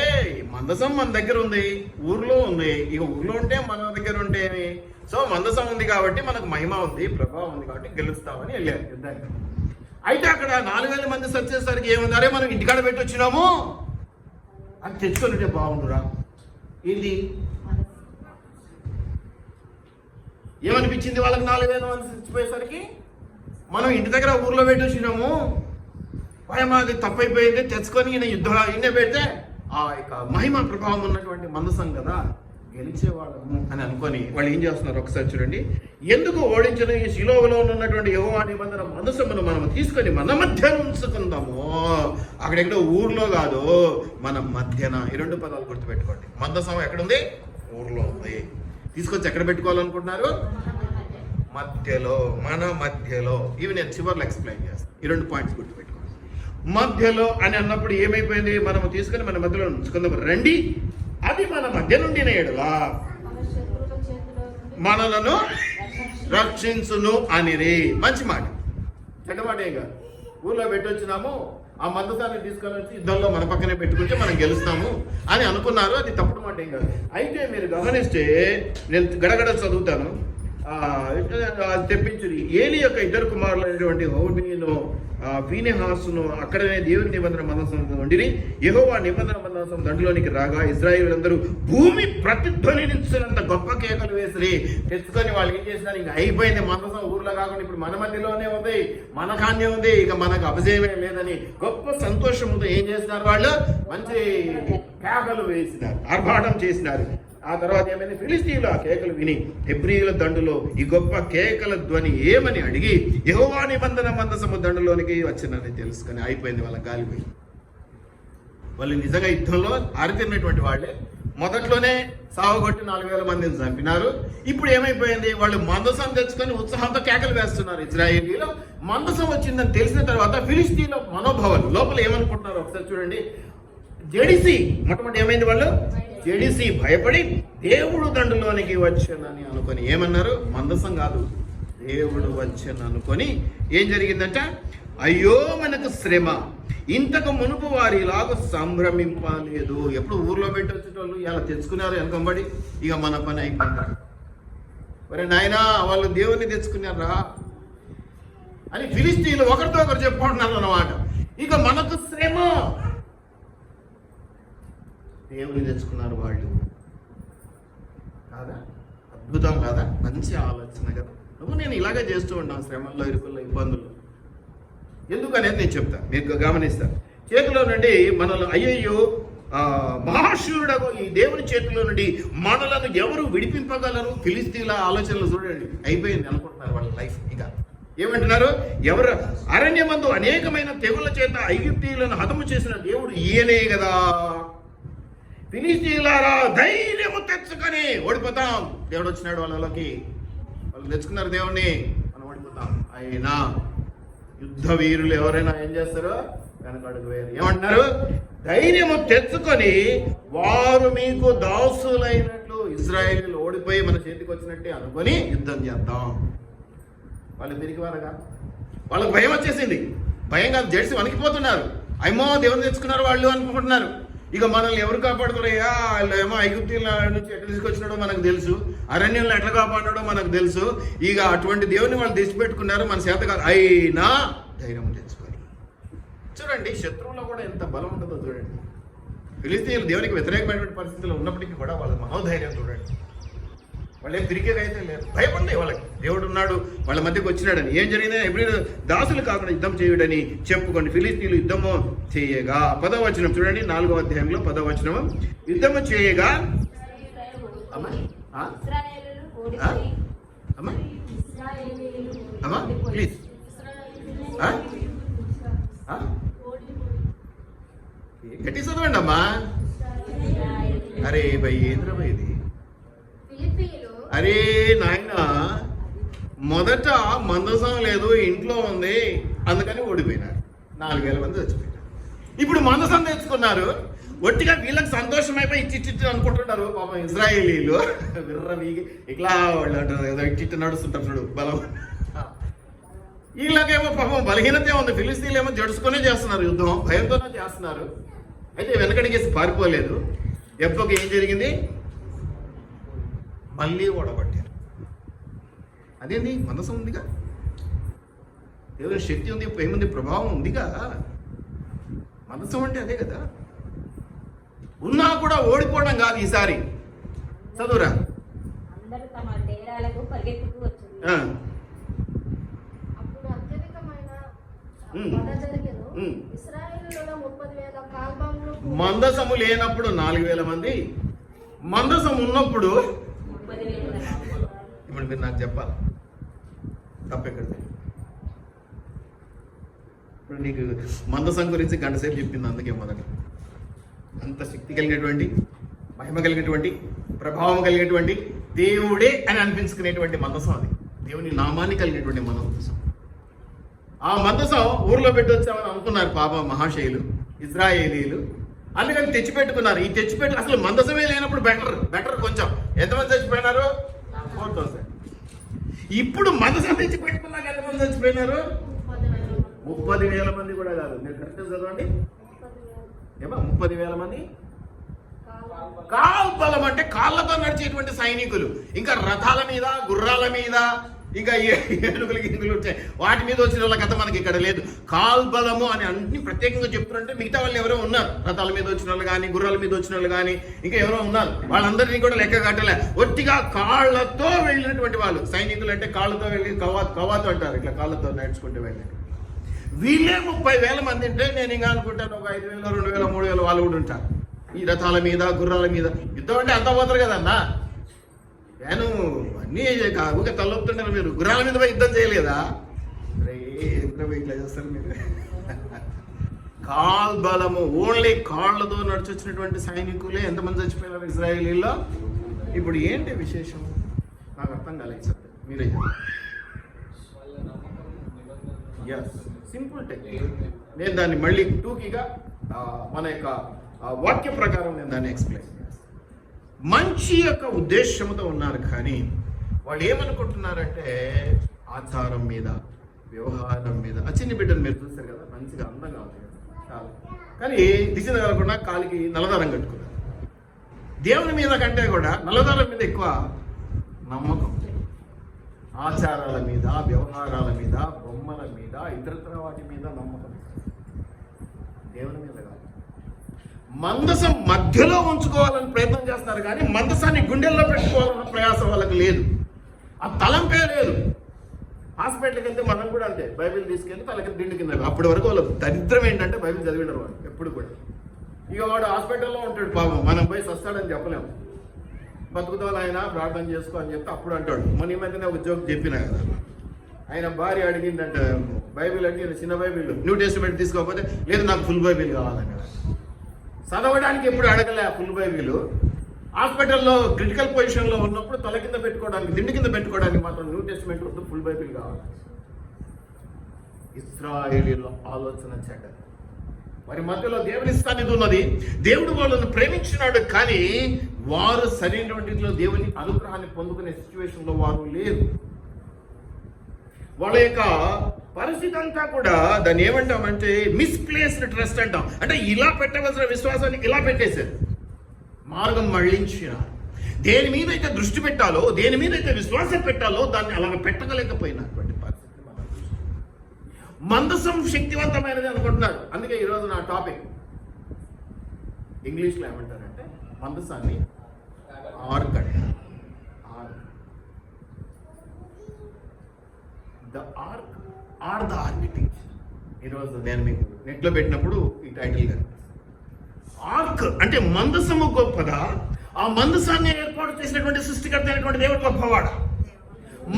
మందసం మన దగ్గర ఉంది, ఊర్లో ఉంది, ఇక ఊర్లో ఉంటే మన దగ్గర ఉంటే ఏమి, సో మందసం ఉంది కాబట్టి మనకు మహిమ ఉంది, ప్రభావం ఉంది కాబట్టి గెలుస్తామని వెళ్ళారు యుద్ధానికి. అయితే అక్కడ 4,000 మంది వచ్చేసరికి ఏమన్నారే, మనం ఇంటికాడ పెట్టి వచ్చినాము అని తెచ్చుకుంటే బాగుండురా. ఏంది ఏమనిపించింది వాళ్ళకి? 4,000 మంది చచ్చిపోయేసరికి మనం ఇంటి దగ్గర ఊర్లో పెట్టి వచ్చినాము, మాది తప్పైపోయింది, తెచ్చుకొని ఈయన పెడితే ఆ యొక్క మహిమ ప్రభావం ఉన్నటువంటి మందసం కదా, గెలిచేవాళ్ళము అని అనుకొని వాళ్ళు ఏం చేస్తున్నారు ఒకసారి చూడండి. ఎందుకు ఓడించిన ఈ షిలోహులో ఉన్నటువంటి యెహోవా నిబంధన మందసమును మనం తీసుకొని మన మధ్య ఉంచుకుందాము. అక్కడెక్కడో ఊర్లో కాదు, మన మధ్యన. ఈ 2 పదాలు గుర్తుపెట్టుకోండి. మందసం ఎక్కడుంది? ఊర్లో ఉంది. తీసుకొచ్చి ఎక్కడ పెట్టుకోవాలనుకుంటున్నారు? మధ్యలో, మన మధ్యలో. ఇవి నేను చివర్లో ఎక్స్ప్లెయిన్ చేస్తాను. ఈ 2 పాయింట్స్ గుర్తుపెట్టుకోండి. మధ్యలో అని అన్నప్పుడు ఏమైపోయింది? మనము తీసుకొని మన మధ్యలో ఉంచుకుందాం రండి, అది మన మధ్య నుండి నేడులా మనలను రక్షించును అనిరి. మంచి మాట, చెడ్డ మాట ఏం కాదు. ఊర్లో పెట్టొచ్చినాము, ఆ మందసాన్ని తీసుకొని వచ్చి యుద్ధంలో మన పక్కనే పెట్టుకుంటే మనం గెలుస్తాము అని అనుకున్నారు. అది తప్పుడు మాట ఏం కాదు. అయితే మీరు గమనిస్తే నేను గడగడ చదువుతాను. తెప్పించుని ఏలి యొక్క ఇద్దరు కుమారులు అయినటువంటి హోబీను ఫీనెహాసును అక్కడనే దేవుని నిబంధన మందసం ఉండిరి. యెహోవా నిబంధన మందసం దండులోనికి రాగా ఇశ్రాయేలులందరూ భూమి ప్రతిధ్వనించినంత గొప్ప కేకలు వేసిరి. తెచ్చుకొని వాళ్ళు ఏం చేసినారు, ఇంకా అయిపోయింది మందసం ఊర్లో కాకుండా ఇప్పుడు మన మధ్యలోనే ఉంది, మన కాన్నే ఉంది, ఇక మనకు అపజయమే లేదని గొప్ప సంతోషంతో ఏం చేసినారు, వాళ్ళు మంచి కేకలు వేసినారు, ఆర్భాటం చేసినారు. ఆ తర్వాత ఏమైంది, ఫిలిష్తీయులు ఆ కేకలు విని హెబ్రీయుల దండులో ఈ గొప్ప కేకల ధ్వని ఏమని అడిగి యెహోవా నిబంధన మందసము దండులోనికి వచ్చిందని తెలుసుకొని అయిపోయింది, వాళ్ళ గాలిపోయి. వాళ్ళు నిజంగా యుద్ధంలో ఆరితేరినటువంటి వాళ్ళే. మొదట్లోనే సావుగొట్టి 4,000 మందిని చంపినారు. ఇప్పుడు ఏమైపోయింది, వాళ్ళు మందసం తెచ్చుకొని ఉత్సాహంతో కేకలు వేస్తున్నారు. ఇశ్రాయేలీలో మందసం వచ్చిందని తెలిసిన తర్వాత ఫిలిష్తీయుల మనోభావాలు లోపల ఏమనుకుంటున్నారు ఒకసారి చూడండి. జడిసి మొట్టమొదటి ఏమైంది, వాళ్ళు జడిసి భయపడి దేవుడు దండులోనికి వచ్చానని అనుకొని ఏమన్నారు, మందసం కాదు దేవుడు వచ్చాను అనుకొని ఏం జరిగిందంట, అయ్యో మనకు శ్రమ, ఇంతకు మునుపు వారి ఇలాగ సంభ్రమింపలేదు. ఎప్పుడు ఊర్లో పెట్టి వచ్చేటోళ్ళు ఇలా తెచ్చుకున్నారు వెనకంబడి, ఇక మన పని అయిపోయింది. మరి నాయనా వాళ్ళు దేవుని తెచ్చుకున్నారా అని ఫిలిష్తీయులు ఒకరితో ఒకరు చెప్పుకుంటున్నారు అన్నమాట. ఇక మనకు శ్రమ, దేవుని తెచ్చుకున్నారు వాళ్ళు. కాదా, అద్భుతం కాదా, మంచి ఆలోచన కదా. నువ్వు నేను ఇలాగే చేస్తూ ఉంటాం శ్రమల్లో, ఇరుకుల్లో, ఇబ్బందులు. ఎందుకనేది నేను చెప్తాను, మీరు గమనిస్తాను. చేతిలో నుండి మనల్ని అయ్యయ్యో మహాశూరుడగో ఈ దేవుని చేతిలో నుండి మనలను ఎవరు విడిపింపగలరు? ఫిలిష్తీయుల ఆలోచనలు చూడండి, అయిపోయింది అనుకుంటున్నారు వాళ్ళ లైఫ్. ఇక ఏమంటున్నారు, ఎవరు అరణ్యమందు అనేకమైన తెగుల చేత ఐగుప్తీయులను హతము చేసిన దేవుడు ఈయనే కదా. ఫిలిష్తీయులారా ధైర్యము తెచ్చుకొని ఓడిపోతాం, దేవుడు వచ్చినాడు వాళ్ళకి, వాళ్ళు తెచ్చుకున్నారు దేవుణ్ణి, మనం ఓడిపోతాం. అయినా యుద్ధ వీరులు ఎవరైనా ఏం చేస్తారో వెనకడుగు వేరు. ఏమంటున్నారు, ధైర్యము తెచ్చుకొని వారు మీకు దాసులైనట్లు, ఇశ్రాయేలీయులు ఓడిపోయి మన చేతికి వచ్చినట్టే అనుకొని యుద్ధం చేద్దాం. వాళ్ళు తిరిగి వారగా, వాళ్ళకి భయం వచ్చేసింది. భయం కాదు, జడిసి వణికిపోతున్నారు. అమ్మో దేవుని తెచ్చుకున్నారు వాళ్ళు అనుకుంటున్నారు. ఇక మనల్ని ఎవరు కాపాడుతున్నాయా, వాళ్ళు ఏమో ఐగుప్తీయుల నుంచి ఎట్లా తీసుకొచ్చినాడో మనకు తెలుసు, అరణ్యంలో ఎట్లా కాపాడినాడో మనకు తెలుసు. ఇక అటువంటి దేవుని వాళ్ళు తెచ్చిపెట్టుకున్నారు, మన చేత కాదు. అయినా ధైర్యం తెచ్చుకొని చూడండి, శత్రువులో కూడా ఎంత బలం ఉంటుందో చూడండి. ఫిలిష్తీయులు దేవునికి వ్యతిరేకమైనటువంటి పరిస్థితుల్లో ఉన్నప్పటికీ కూడా వాళ్ళ మనోధైర్యం చూడండి. వాళ్ళు ఏం తిరిగేదైతే లేదు, భయపడలే. వాళ్ళకి దేవుడు ఉన్నాడు, వాళ్ళ మధ్యకి వచ్చినాడని. ఏం జరిగింది, ఎప్పుడు దాసులు కాకుండా యుద్ధం చేయుడని చెప్పుకోండి. ఫిలిష్తీయులు యుద్ధము చేయగా, 10వ వచనం చూడండి, 4వ అధ్యాయంలో 10వ వచనం, యుద్ధము చేయగా అమ్మా ప్లీజ్ గట్టి చదవండి అమ్మా. అరే భయ్ ఏంద్రా భయ్ ఇది, అరే నాయన మొదట మందసం లేదు ఇంట్లో ఉంది అందుకని ఓడిపోయినారు, 4,000 మంది చచ్చిపోయినారు. ఇప్పుడు మందసం తెచ్చుకున్నారు, ఒట్టిగా వీళ్ళకి సంతోషం అయిపోయి ఇచ్చిట్టు అనుకుంటున్నారు. పాపం ఇశ్రాయేలీలు విర్రవీగి ఇట్లా వాళ్ళు అంటారు కదా, ఇచ్చిట్టు నడుస్తుంటారు చూడు బలం. వీళ్ళకేమో పాపం బలహీనత ఉంది. ఫిలిష్తీయులు ఏమో జడుచుకునే చేస్తున్నారు, యుద్ధం భయంతోనే చేస్తున్నారు. అయితే వెనకడిగేసి పారిపోలేదు. ఎప్పటికి ఏం జరిగింది, మళ్ళీ ఓడబట్టారు. అదేంది, మనసం ఉందిగా, దేవుని శక్తి ఉంది, ఏముంది, ప్రభావం ఉందిగా. మనసం అంటే అదే కదా. ఉన్నా కూడా ఓడిపోవడం కాదు ఈసారి. చదువురా. మందసము లేనప్పుడు 4,000 మంది, మందసం ఉన్నప్పుడు ఇప్పుడు మీరు నాకు చెప్పాలి తప్పెక్కడిది. ఇప్పుడు నీకు మందసం గురించి గంటసేపు చెప్పింది, అందుకే మొదట అంత శక్తి కలిగినటువంటి, మహిమ కలిగినటువంటి, ప్రభావం కలిగినటువంటి, దేవుడే అని అనిపించుకునేటువంటి మందసం అది. దేవుని నామాన్ని కలిగినటువంటి మందసం. ఆ మందసం ఊర్లో పెట్టి వచ్చామని అనుకున్నారు పాప మహాశయులు ఇశ్రాయేలీలు, అందుకని తెచ్చిపెట్టుకున్నారు. ఈ తెచ్చిపెట్టు అసలు మందసమే లేనప్పుడు బెటర్ కొంచెం. ఎంతమంది చచ్చిపోయినారు, 4,000. ఇప్పుడు మందసం తెచ్చిపెట్టుకున్నాక ఎంతమంది చచ్చిపోయినారు, 30,000 మంది కూడా కాదు. మీరు కరెక్ట్ చదవండి. ఏమో 30,000 మంది. కాల్బలం అంటే కాళ్ళతో నడిచేటువంటి సైనికులు. ఇంకా రథాల మీద, గుర్రాల మీద, ఇంకా ఏనుగులు గింగులు ఉంటాయి, వాటి మీద వచ్చిన వాళ్ళ కథ మనకి ఇక్కడ లేదు. కాల్బలము అని అన్ని ప్రత్యేకంగా చెప్తున్నారంటే మిగతా వాళ్ళు ఎవరో ఉన్నారు. రథాల మీద వచ్చిన వాళ్ళు కానీ, గుర్రాల మీద వచ్చిన వాళ్ళు కానీ, ఇంకా ఎవరో ఉన్నారు. వాళ్ళందరినీ కూడా లెక్క కట్టలే. ఒట్టిగా కాళ్ళతో వెళ్ళినటువంటి వాళ్ళు సైనికులు. అంటే కాళ్ళతో వెళ్ళి కవాతు అంటారు, ఇట్లా కాళ్ళతో నడుచుకుంటూ వెళ్ళి. వీళ్ళే 30,000 మంది ఉంటే నేను ఇంకా అనుకుంటాను ఒక 5,000, 2,000, 3,000 వాళ్ళు కూడా ఉంటారు ఈ రథాల మీద, గుర్రాల మీద. యుద్ధం అంటే అంతా పోతారు కదన్నా. నేను అన్నీ ఊరికే తలొప్పుతుంటారు. మీరు గుర్రాల మీద పోయి యుద్ధం చేయలేదా? ఇట్లా చేస్తారు మీరు. కాల్బలము, ఓన్లీ కాళ్ళతో నడిచొచ్చినటువంటి సైనికులే ఎంతమంది చచ్చిపోయినారు ఇజ్రాయేలీలో. ఇప్పుడు ఏంటి విశేషం నాకు అర్థం కాలేదు సార్, మీరే సింపుల్ టెక్నిక్. నేను దాన్ని మళ్ళీ టూకీగా మన యొక్క వాక్య ప్రకారం నేను దాన్ని ఎక్స్ప్లెయిన్ చేస్తాను. మంచి యొక్క ఉద్దేశంతో ఉన్నారు, కానీ వాళ్ళు ఏమనుకుంటున్నారంటే ఆచారం మీద, వ్యవహారం మీద. ఆ చిన్న బిడ్డను మీరు చూస్తారు కదా, మంచిగా అందంగా ఉంది కదా చాలా, కానీ దిశ తగలకుండా కాలికి నల్లదారం కట్టుకున్నారు. దేవుని మీద కంటే కూడా నల్లదారం మీద ఎక్కువ నమ్మకం. ఆచారాల మీద, వ్యవహారాల మీద, బొమ్మల మీద, ఇతరత్ర వాటి మీద నమ్మకం. దేవుని మీద కాదు. మందసం మధ్యలో ఉంచుకోవాలని ప్రయత్నం చేస్తున్నారు, కానీ మందసాన్ని గుండెల్లో పెట్టుకోవాలన్న ప్రయాసం వాళ్ళకి లేదు. ఆ తలంపే లేదు. హాస్పిటల్కి వెళ్తే మనం కూడా అంతే, బైబిల్ తీసుకెళ్ళి తలకి దిండు కింద. అప్పటి వరకు వాళ్ళ దరిద్రం ఏంటంటే బైబిల్ చదివినారు వాడు ఎప్పుడు కూడా. ఇక వాడు హాస్పిటల్లో ఉంటాడు పాపం, మనం పోయి సస్తాడని చెప్పలేము. బతుకుతావు ఆయన, ప్రార్థన చేసుకో అని చెప్తే అప్పుడు అంటాడు. మొన్న ఈ మధ్యనే ఒక జోక్ చెప్పినా కదా, ఆయన భార్య అడిగిందంట బైబిల్ అంటే, చిన్న బైబిల్ న్యూ టెస్టిమెంట్ తీసుకోకపోతే లేదు నాకు ఫుల్ బైబిల్ కావాలన్నాడు. చదవడానికి ఎప్పుడు అడగలే ఫుల్ బైబిల్. హాస్పిటల్లో క్రిటికల్ పొజిషన్లో ఉన్నప్పుడు తల కింద పెట్టుకోవడానికి, దిండు కింద పెట్టుకోవడానికి మాత్రం న్యూ టెస్టిమెంట్ వద్దు, ఫుల్ బైబిల్ కావాలి. ఇశ్రాయేలీల ఆలోచన చెడ్డ. వారి మధ్యలో దేవుని సన్నిధి ఉన్నది, దేవుడు వాళ్ళను ప్రేమించినాడు, కానీ వారు సరైనటువంటి దేవుని అనుగ్రహాన్ని పొందుకునే సిచ్యువేషన్లో వారు లేరు. వాళ్ళ యొక్క పరిస్థితి అంతా కూడా దాన్ని ఏమంటామంటే మిస్ప్లేస్డ్ ట్రస్ట్ అంటాం. అంటే ఇలా పెట్టవలసిన విశ్వాసాన్ని ఇలా పెట్టేశారు, మార్గం మళ్ళించిన. దేని మీద అయితే దృష్టి పెట్టాలో, దేని మీద అయితే విశ్వాసం పెట్టాలో దాన్ని అలాగ పెట్టగలేకపోయినటువంటి పరిస్థితి. మందసం శక్తివంతమైనది అనుకుంటున్నారు. అందుకే ఈరోజు నా టాపిక్ ఇంగ్లీష్లో ఏమంటారంటే మందసాన్ని ఆర్క్ అంటారు. The ark or the architect. ఈరోజు నేను మీకు నెట్లో పెట్టినప్పుడు ఈ టైటిల్ గారు, ఆర్క్ అంటే మందసము గొప్పదా, ఆ మందసాన్ని ఏర్పాటు చేసినటువంటి సృష్టికర్త అయినటువంటి దేవుడు గొప్పవాడా?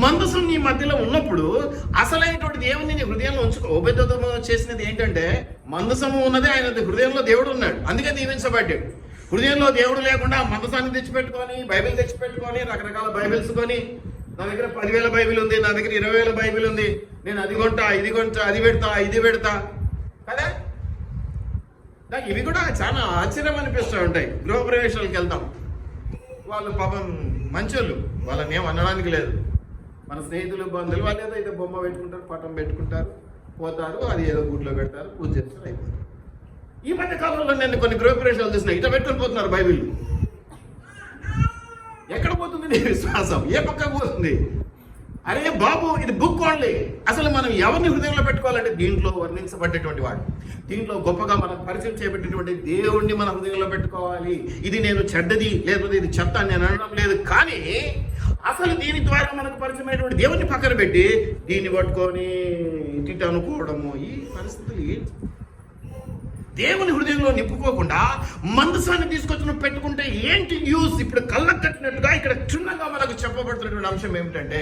మందసం నీ మధ్యలో ఉన్నప్పుడు అసలైనటువంటి దేవుని నీ హృదయంలో ఉంచుకో. ఉపేదము చేసినది ఏంటంటే మందసము ఉన్నది ఆయన హృదయంలో దేవుడు ఉన్నాడు, అందుకే దీవించబడ్డాడు. హృదయంలో దేవుడు లేకుండా మందసాన్ని తెచ్చిపెట్టుకొని, బైబిల్ తెచ్చిపెట్టుకొని, రకరకాల బైబిల్స్ కొని, నా దగ్గర 10,000 బైబిల్ ఉంది, నా దగ్గర 20,000 బైబిల్ ఉంది, నేను అది కొంటా, ఇది కొంటా, అది పెడతా, ఇది పెడతా కదా. నాకు ఇవి కూడా చాలా ఆశ్చర్యం అనిపిస్తూ ఉంటాయి. గృహప్రవేశాలకు వెళ్తాం, వాళ్ళు పాపం మంచోళ్ళు, వాళ్ళని ఏం అనడానికి లేదు. మన స్నేహితులు, బంధువులు వాళ్ళు ఏదో అయితే బొమ్మ పెట్టుకుంటారు, పటం పెట్టుకుంటారు, పోతారు, అది ఏదో గుట్లో పెడతారు, పూజ చేస్తారు, అయిపోతారు. ఈ మధ్య కాలంలో నేను కొన్ని గృహప్రవేశాలు చూసిన, ఇట్లా పెట్టుకొని పోతున్నారు బైబిల్. ఎక్కడ పోతుంది నీ విశ్వాసం? ఏ పక్కకు పోతుంది? అరే బాబు, ఇది బుక్ ఓన్లీ. అసలు మనం ఎవరిని హృదయంలో పెట్టుకోవాలంటే దీంట్లో వర్ణించబడ్డేటువంటి వాడు, దీంట్లో గొప్పగా మనకు పరిచయం చేయబెట్టేటువంటి దేవుణ్ణి మన హృదయంలో పెట్టుకోవాలి. ఇది నేను చెడ్డది లేకపోతే ఇది చెత్త అని నేను అనడం లేదు, కానీ అసలు దీని ద్వారా మనకు పరిచయమైనటువంటి దేవుణ్ణి పక్కన పెట్టి దీన్ని పట్టుకొని ఇటు అనుకోవడము, ఈ పరిస్థితులు ఏంటి? దేవుని హృదయంలో నింపుకోకుండా మందసాన్ని తీసుకొచ్చి పెట్టుకుంటే ఏంటి యూస్? ఇప్పుడు కళ్ళకు కట్టినట్టుగా ఇక్కడ చిన్నగా మనకు చెప్పబడుతున్నటువంటి అంశం ఏమిటంటే,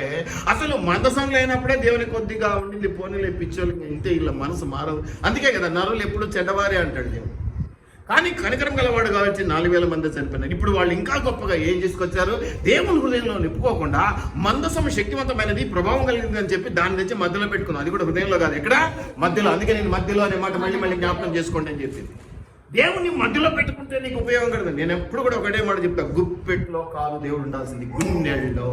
అసలు మందసం లేనప్పుడే దేవుని కొద్దిగా ఉండింది, పోనీలే పిచ్చోళ్ళు ఇంతే, ఇలా మనసు మారదు. అందుకే కదా నరులు ఎప్పుడు చెడ్డవారే అంటాడు దేవుడు. కానీ కనికరం గలవాడు కాబట్టి 4,000 మంది చనిపోయినారు. ఇప్పుడు వాళ్ళు ఇంకా గొప్పగా ఏం చేసుకొచ్చారు? దేవుని హృదయంలో నింపుకోకుండా మందసం శక్తివంతమైనది, ప్రభావం కలిగింది అని చెప్పి దాన్ని తెచ్చి మధ్యలో పెట్టుకున్నాం. అది కూడా హృదయంలో కాదు, ఎక్కడ మధ్యలో. అందుకే నేను మధ్యలో అనే మాట మళ్ళీ జ్ఞాపకం చేసుకోండి అని చెప్పింది. దేవుని మధ్యలో పెట్టుకుంటే నీకు ఉపయోగం కలదు. నేను ఎప్పుడు కూడా ఒకటే మాట చెప్తా, గుప్పెట్లో కాదు దేవుడు ఉండాల్సింది, గుండెల్లో.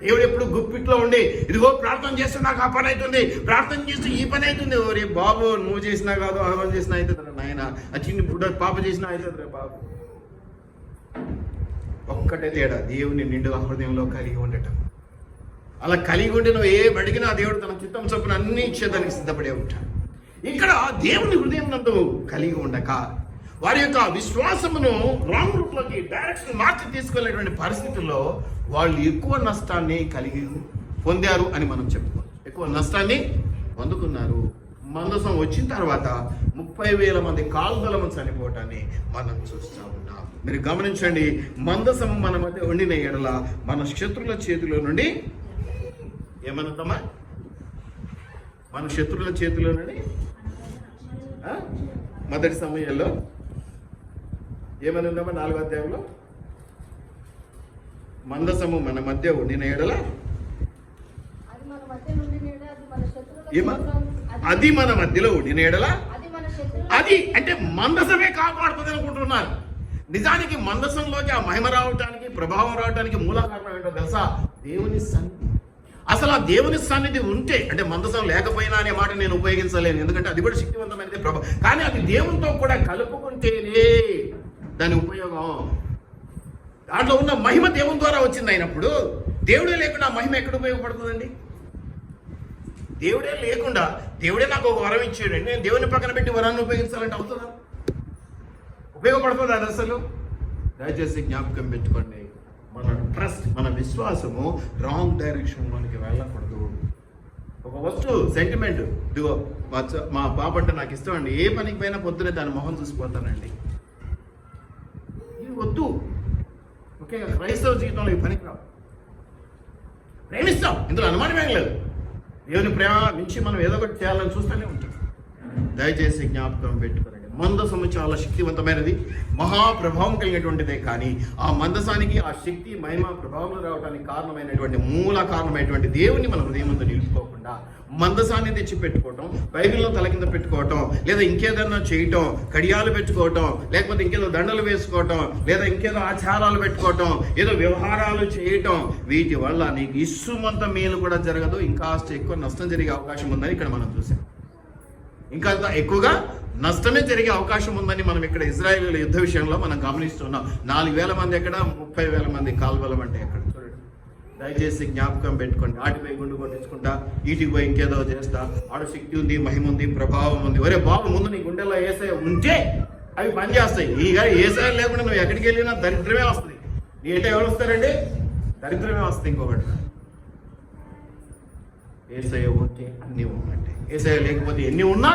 దేవుడు ఎప్పుడు గుప్పిట్లో ఉండి ఇదిగో ప్రార్థన చేస్తే నాకు ఆ పని అవుతుంది, ప్రార్థన చేస్తే ఈ పని అవుతుంది. ఓరే బాబు, నువ్వు చేసినా కాదు, ఆహ్వానం చేసినా అవుతుంది నాయన, ఆ చిన్న బుడ్డ పాప చేసినా అవుతుంది రే బాబు. ఒక్కటే తేడా, దేవుని నిండుగా హృదయంలో కలిగి ఉండటం. అలా కలిగి ఉంటే నువ్వు ఏం అడిగినా దేవుడు తన చిత్తం చొప్పున అన్ని ఇచ్చేదానికి సిద్ధపడే ఉంటాడు. ఇక్కడ దేవుని హృదయం నందు కలిగి ఉండక వారి యొక్క విశ్వాసమును రాంగ్ రూట్లోకి డైరెక్షన్ మార్చి తీసుకెళ్లేటువంటి పరిస్థితుల్లో వాళ్ళు ఎక్కువ నష్టాన్ని పొందారు అని మనం చెప్పుకోవచ్చు. ఎక్కువ నష్టాన్ని పొందుకున్నారు. మందసం వచ్చిన తర్వాత 30,000 మంది కాల్బలము చనిపోవటాన్ని మనం చూస్తూ ఉన్నాం. మీరు గమనించండి, మందసము మన మధ్య వండిన ఎడల మన శత్రుల చేతిలో నుండి ఏమనుతామా? మన శత్రుల చేతిలో నుండి మొదటి సమయంలో ఏమని ఉందామా? 4వ అధ్యాయంలో మందసము మన మధ్య ఉండిన ఎడల అది మన మధ్యలో ఉండిన ఎడల అది అంటే మందసమే కాపాడుతుంది అనుకుంటున్నారు. నిజానికి మందసంలోకి ఆ మహిమ రావటానికి, ప్రభావం రావడానికి మూల కారణం ఏంటో తెలుసా? దేవుని సన్నిధి. అసలు ఆ దేవుని సన్నిధి ఉంటే, అంటే మందసం లేకపోయినా అనే మాట నేను ఉపయోగించలేను, ఎందుకంటే అది కూడా శక్తివంతమైనది ప్రభావం. కానీ అది దేవునితో కూడా కలుపుకుంటేనే దాని ఉపయోగం. దాంట్లో ఉన్న మహిమ దేవుని ద్వారా వచ్చింది అయినప్పుడు దేవుడే లేకుండా ఆ మహిమ ఎక్కడ ఉపయోగపడుతుందండి? దేవుడే లేకుండా, దేవుడే నాకు ఒక వరం ఇచ్చాడు, నేను దేవుని పక్కన పెట్టి వరాన్ని ఉపయోగించాలంటే అవుతుందా? ఉపయోగపడుతుంది అది అసలు? దయచేసి జ్ఞాపకం పెట్టుకోండి, మన ట్రస్ట్, మన విశ్వాసము రాంగ్ డైరెక్షన్లోనికి వెళ్ళకూడదు. ఒక వస్తువు సెంటిమెంట్, ఇదిగో మా పాప అంటే నాకు ఇష్టం అండి, ఏ పనికి పోయినా పొద్దునే దాని మొహం చూసిపోతానండి, ఇది వద్దు. ఓకే, క్రైస్తవ జీవితంలో ఈ పనికి రావు. ప్రేమిస్తాం, ఇందులో అనుమానమేం లేదు. దేవుని ప్రేమ నుంచి మనం ఏదో ఒకటి చేయాలని చూస్తూనే ఉంటాం. దయచేసి జ్ఞాపకం పెట్టుకోండి, మందసము చాలా శక్తివంతమైనది, మహాప్రభావం కలిగినటువంటిదే. కానీ ఆ మందసానికి ఆ శక్తి, మహిమ, ప్రభావం రావడానికి కారణమైనటువంటి మూల కారణమైనటువంటి దేవుని మన హృదయం ముందు నిలుపుకోకుండా మందసాన్ని తెచ్చి పెట్టుకోవటం, బైబిల్లో తల కింద పెట్టుకోవటం, లేదా ఇంకేదన్నా చేయటం, కడియాలు పెట్టుకోవటం, లేకపోతే ఇంకేదో దండలు వేసుకోవటం, లేదా ఇంకేదో ఆచారాలు పెట్టుకోవటం, ఏదో వ్యవహారాలు చేయటం, వీటి వల్ల నీకు ఇసుమంత మేలు కూడా జరగదు, ఇంకా ఎక్కువ నష్టం జరిగే అవకాశం ఉందని ఇక్కడ మనం చూసాం. ఇంకా ఎక్కువగా నష్టమే జరిగే అవకాశం ఉందని మనం ఇక్కడ ఇజ్రాయేల్ యుద్ధ విషయంలో మనం గమనిస్తున్నాం. 4,000 మంది ఎక్కడ, 30,000 మంది కాల్బలం అంటే ఎక్కడ? చూడండి, దయచేసి జ్ఞాపకం పెట్టుకోండి. ఆటిపై గుండు కొట్టించుకుంటా, ఈటికి పోయి ఇంకేదో చేస్తా, ఆడ శక్తి ఉంది, మహిమ ఉంది, ప్రభావం ఉంది. ఒరే బాబు, ముందు నీ గుండెల్లో ఏసయ్య ఉంటే అవి పనిచేస్తాయి. ఈ ఏసయ్య లేకుండా నువ్వు ఎక్కడికి వెళ్ళినా దరిద్రమే వస్తుంది. నీ అంటే ఎవరు వస్తారండి? దరిద్రమే వస్తుంది. ఇంకొకటి, ఏసయ్య ఉంటే అన్నీ ఉన్నట్టే, ఏసయ్య లేకపోతే ఎన్ని ఉన్నా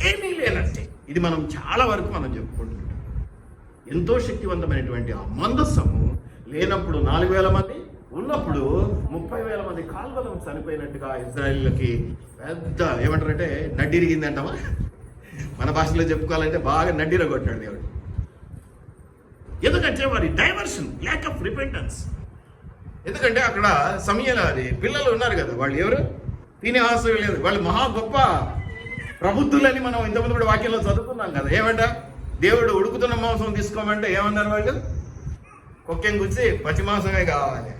ఏమీ లేనట్టే. ఇది మనం చాలా వరకు మనం చెప్పుకుంటున్నాం. ఎంతో శక్తివంతమైనటువంటి ఆ మందస్సము లేనప్పుడు 4,000 మంది, ఉన్నప్పుడు 30,000 మంది కాల్బలం చనిపోయినట్టుగా ఇజ్రాయేలుకి పెద్ద ఏమంటారంటే నడ్డిరిగిందంటావా? మన భాషలో చెప్పుకోవాలంటే బాగా నడ్డిర కొట్టాడు దేవుడు. ఎందుకంటే వారి డైవర్షన్, ల్యాక్ ఆఫ్ రిపెంటెన్స్. ఎందుకంటే అక్కడ సమయంలో అది పిల్లలు ఉన్నారు కదా, వాళ్ళు ఎవరు? ఫీనెహాసు లేదు, వాళ్ళు మహా గొప్ప ప్రబుద్ధులని మనం ఇంతకుముందు కూడా వాక్యంలో చదువుకున్నాం కదా. ఏమంట? దేవుడు ఉడుకుతున్న మాంసం తీసుకోమంటే ఏమన్నారు వాళ్ళు? కుక్కెం గుచ్చి పచ్చి మాంసమే కావాలి.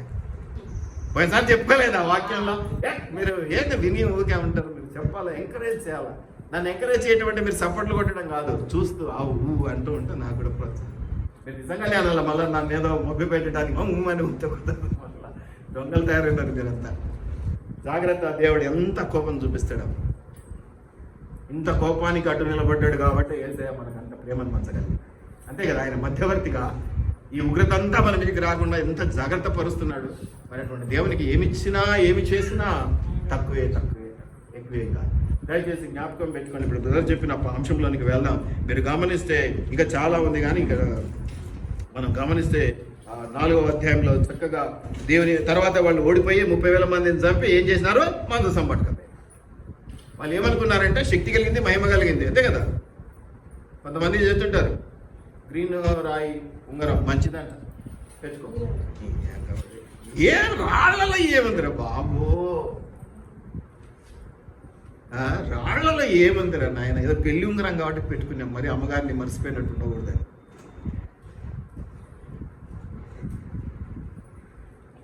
పోయినసారి చెప్పుకోలేదు ఆ వాక్యంలో. మీరు ఏంటి విని ఊరికే ఉంటారు, మీరు చెప్పాలా, ఎంకరేజ్ చేయాలా. నన్ను ఎంకరేజ్ చేయటం అంటే మీరు సపోర్ట్లు కొట్టడం కాదు, చూస్తూ ఆ ఊ అంటూ ఉంటే నాకు కూడా ప్రోత్సాహం. మీరు నిజంగానే అనాలి, మళ్ళీ నన్ను ఏదో మొబ్బి పెట్టడానికి అని ఉంచకూడదు. మళ్ళీ దొంగలు తయారైనారు మీరంతా. జాగ్రత్త, దేవుడు ఎంత కోపం చూపిస్తాడు. ఇంత కోపానికి అడ్డు నిలబడ్డాడు కాబట్టి యేసయ్య మనకు అంత ప్రేమను పంచగలిగాడు. అంతే కదా, ఆయన మధ్యవర్తిగా ఈ ఉగ్రత అంతా మన మీదకి రాకుండా ఎంత జాగ్రత్త పరుస్తున్నాడు. మరి దేవునికి ఏమిచ్చినా ఏమి చేసినా తక్కువే, ఎక్కువే కాదు. దయచేసి జ్ఞాపకం పెట్టుకొని ఇప్పుడు బ్రదర్ చెప్పిన అంశంలోనికి వెళ్దాం. మీరు గమనిస్తే ఇంకా చాలా ఉంది, కానీ ఇంకా మనం గమనిస్తే 4వ అధ్యాయంలో చక్కగా దేవుని తర్వాత వాళ్ళు ఓడిపోయి 30,000 మందిని చంపి ఏం చేసినారో మందసం పట్టుకుంది. వాళ్ళు ఏమనుకున్నారంటే శక్తి కలిగింది, మహిమ కలిగింది, అంతే కదా. కొంతమంది చేస్తుంటారు, గ్రీన్ రాయి ఉంగరం మంచిదంట, తెచ్చుకో. ఏం రాళ్లలో ఏముందిరా బాబు, రాళ్లలో ఏముందిరా నాయన, ఏదో పెళ్లి ఉంగరం కాబట్టి పెట్టుకున్నాం, మరి అమ్మగారిని మర్చిపోయినట్టు ఉండకూడదని.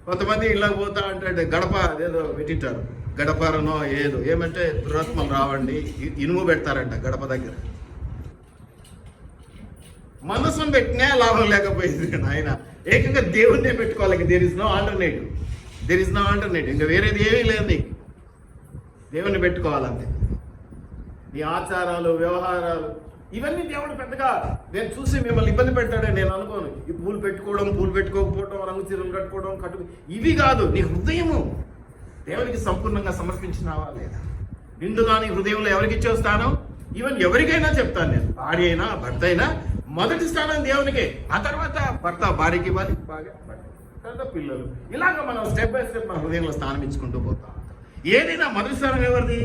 కొంతమంది ఇళ్ళకి పోతా అంటే గడప అదేదో పెట్టింటారు, గడపారనో ఏదో, ఏమంటే దురాత్మలు రావండి, ఇనుము పెడతారంట గడప దగ్గర. మనసును పెట్టినా లాభం లేకపోయింది ఆయన, ఏకంగా దేవుణ్ణే పెట్టుకోవాలి. దేర్ ఇస్ నో ఆల్టర్నేటివ్, ఇంకా వేరేది ఏమీ లేదు. నీకు దేవుణ్ణి పెట్టుకోవాలంతే. నీ ఆచారాలు, వ్యవహారాలు ఇవన్నీ దేవుడు పెద్దగా నేను చూసి మిమ్మల్ని ఇబ్బంది పెడతాడని నేను అనుకోను. ఈ పూలు పెట్టుకోవడం, పూలు పెట్టుకోకపోవడం, రంగు చీరలు కట్టుకోవడం, ఇవి కాదు. నీ హృదయము దేవునికి సంపూర్ణంగా సమర్పించినావా లేదా? నిండుగా నీ హృదయంలో ఎవరికి ఇచ్చేస్తాను? ఈవెన్ ఎవరికైనా చెప్తాను నేను, భార్య అయినా భర్త అయినా మొదటి స్థానం దేవునికే, ఆ తర్వాత భర్త భార్యకి ఇవ్వాలి, బాగా తర్వాత పిల్లలు. ఇలాగ మనం స్టెప్ బై స్టెప్ మన హృదయంలో స్థానం ఇచ్చుకుంటూ పోతాం. ఏదైనా మొదటి స్థానం ఎవరిది?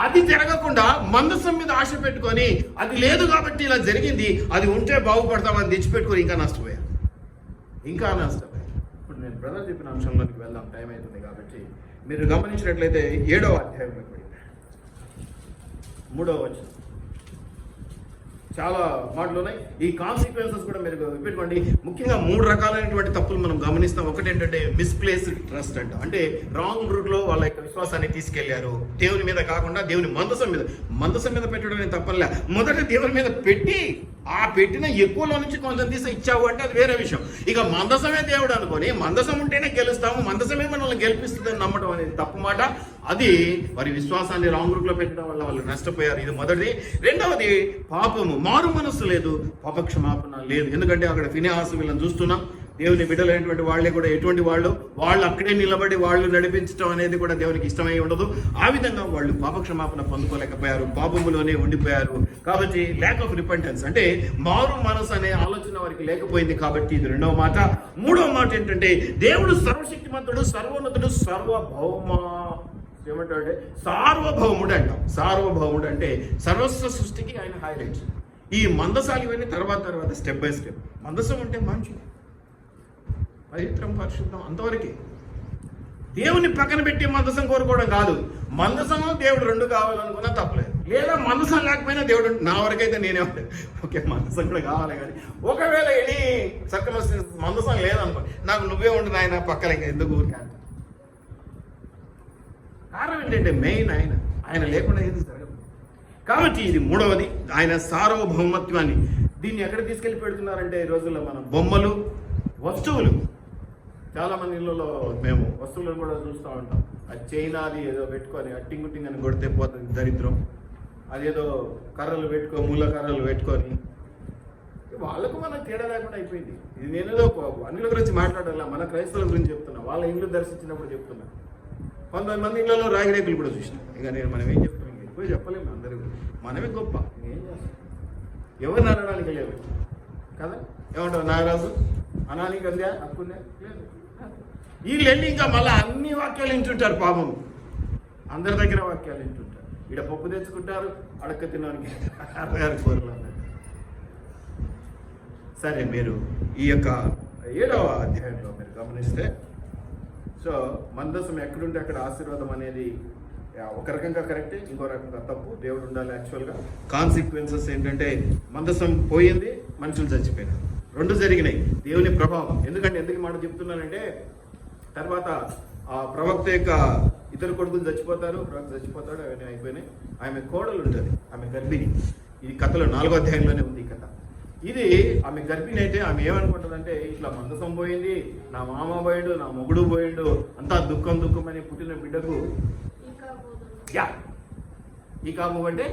అది జరగకుండా మందసం మీద ఆశ పెట్టుకొని, అది లేదు కాబట్టి ఇలా జరిగింది, అది ఉంటే బాగుపడతామని తెచ్చిపెట్టుకొని ఇంకా నష్టపోయారు. ఇప్పుడు నేను బ్రదర్ చెప్పిన అంశంలోకి వెళ్దాం, టైం అవుతుంది కాబట్టి. మీరు గమనించినట్లయితే 7వ అధ్యాయంలో 3వ వచనం చాలా మాటలు ఉన్నాయి. ఈ కాన్సిక్వెన్సెస్ కూడా మీరు పెట్టుకోండి. ముఖ్యంగా 3 రకాలైనటువంటి తప్పులు మనం గమనిస్తాం. ఒకటి ఏంటంటే మిస్ప్లేస్డ్ ట్రస్ట్ అంట, అంటే రాంగ్ రూట్లో వాళ్ళ యొక్క విశ్వాసాన్ని తీసుకెళ్లారు. దేవుని మీద కాకుండా దేవుని మందసం మీద పెట్టడం తప్పనిలే. మొదట దేవుని మీద పెట్టి, ఆ పెట్టిన ఎక్కువలో నుంచి కొంచెం తీసి ఇచ్చావు అంటే అది వేరే విషయం. ఇక మందసమే దేవుడు అనుకొని, మందసం ఉంటేనే గెలుస్తాము, మందసమే మనల్ని గెలిపిస్తుందని నమ్మడం అనేది తప్పు మాట. అది వారి విశ్వాసాన్ని రాంగ్ రూట్లో పెట్టడం వల్ల వాళ్ళు నష్టపోయారు. ఇది మొదటిది. రెండవది పాపము, మారు మనస్సు లేదు, పాపక్షమాపణ లేదు. ఎందుకంటే అక్కడ ఫినెహాసు వీళ్ళని చూస్తున్నాం, దేవుని బిడ్డలైనటువంటి వాళ్ళే కూడా ఎటువంటి వాళ్ళు అక్కడే నిలబడి వాళ్ళు నడిపించడం అనేది కూడా దేవునికి ఇష్టమై ఉండదు. ఆ విధంగా వాళ్ళు పాపక్షమాపణ పొందుకోలేకపోయారు, పాపములోనే ఉండిపోయారు. కాబట్టి ల్యాక్ ఆఫ్ రిపెంటెన్స్, అంటే మారు మనసు అనే ఆలోచన వారికి లేకపోయింది. కాబట్టి ఇది రెండవ మాట. మూడవ మాట ఏంటంటే దేవుడు సర్వశక్తిమంతుడు, సర్వోన్నతుడు, ఏమంటాడంటే సార్వభౌముడు అంటాం. సార్వభౌముడు అంటే సర్వస్వ సృష్టికి ఆయన హైలైట్స్. ఈ మందసాలు ఇవన్నీ తర్వాత స్టెప్ బై స్టెప్. మందసం అంటే మనుషులు, పవిత్రం, పరిశుద్ధం, అంతవరకే. దేవుని పక్కన పెట్టి మందసం కోరుకోవడం కాదు. మందసము దేవుడు 2 కావాలనుకున్నా తప్పలేదు. లేదా మందసం లేకపోయినా దేవుడు, నా వరకైతే నేనే ఓకే మందసం కూడా కావాలి. కానీ ఒకవేళ ఎనీ సర్కమ్స్టెన్సెస్ మందసం లేదనుకో, నాకు నువ్వే ఉండు నాయన పక్కన, ఇంకా ఎందుకు ఊరికే అంట. కారణం ఏంటంటే మెయిన్ ఆయన లేకుండా ఏది జరగదు. కాబట్టి ఇది మూడవది, ఆయన సార్వభౌమత్వాన్ని. దీన్ని ఎక్కడ తీసుకెళ్ళి పెడుతున్నారంటే ఈ రోజుల్లో మనం బొమ్మలు, వస్తువులు. చాలా మంది ఇళ్ళలో మేము వస్తువులను కూడా చూస్తూ ఉంటాం. అది చైనాది ఏదో పెట్టుకొని అట్టింగుట్టింగ్ అని కొడితే పోతుంది దరిద్రం. అదేదో కర్రలు మూల కర్రలు పెట్టుకొని, వాళ్ళకు మనకు తేడా లేకుండా అయిపోయింది. ఇది నేనేదో అన్నిల గురించి మాట్లాడాల, మన క్రైస్తవుల గురించి చెప్తున్నా, వాళ్ళ ఇల్లు దర్శించినప్పుడు చెప్తున్నా. కొంతమంది ఇళ్లలో రాగిరేకులు కూడా చూసినాం. ఇక మనం ఏం చెప్తాం, ఎక్కువ చెప్పలేము. అందరూ మనమే గొప్ప, ఏం చేస్తాం? ఎవరిని అనడానికి లేదు కదా. ఏమంటావు నాగరాజు, అనానికి అందా హక్కుందా? లేదు. వీళ్ళు వెళ్ళి ఇంకా మళ్ళీ అన్ని వాక్యాలు వింటుంటారు. పాపం అందరి దగ్గర వాక్యాలు వింటుంటారు. ఇక్కడ పప్పు తెచ్చుకుంటారు, అడక్క తినడానికి 66 కూరలు. సరే, మీరు ఈ యొక్క 7వ అధ్యాయంలో మీరు గమనిస్తే, సో మందసం ఎక్కడుంటే అక్కడ ఆశీర్వాదం అనేది ఒక రకంగా కరెక్టే, ఇంకో రకంగా తప్పు. దేవుడు ఉండాలి. యాక్చువల్గా కాన్సిక్వెన్సెస్ ఏంటంటే మందసం పోయింది, మనుషులు చచ్చిపోయినారు. 2 జరిగినాయి. దేవుని ప్రభావం. ఎందుకు మాట చెప్తున్నానంటే, తర్వాత ఆ ప్రవక్త యొక్క ఇద్దరు కొడుకులు చచ్చిపోతారు, ప్రవక్త చచ్చిపోతాడు, అవన్నీ అయిపోయినాయి. ఆమె కోడలు ఉంటుంది, ఆమె గర్భిణి. ఇది కథలో 4వ అధ్యాయంలోనే ఉంది ఈ కథ. ఇది ఆమె గర్భిణి అయితే ఆమె ఏమనుకుంటుందంటే, ఇట్లా మందసం పోయింది, నా మామ పోయిండు, నా మొగుడు పోయిండు, అంతా దుఃఖం అని పుట్టిన బిడ్డకు ఈ కాము అంటే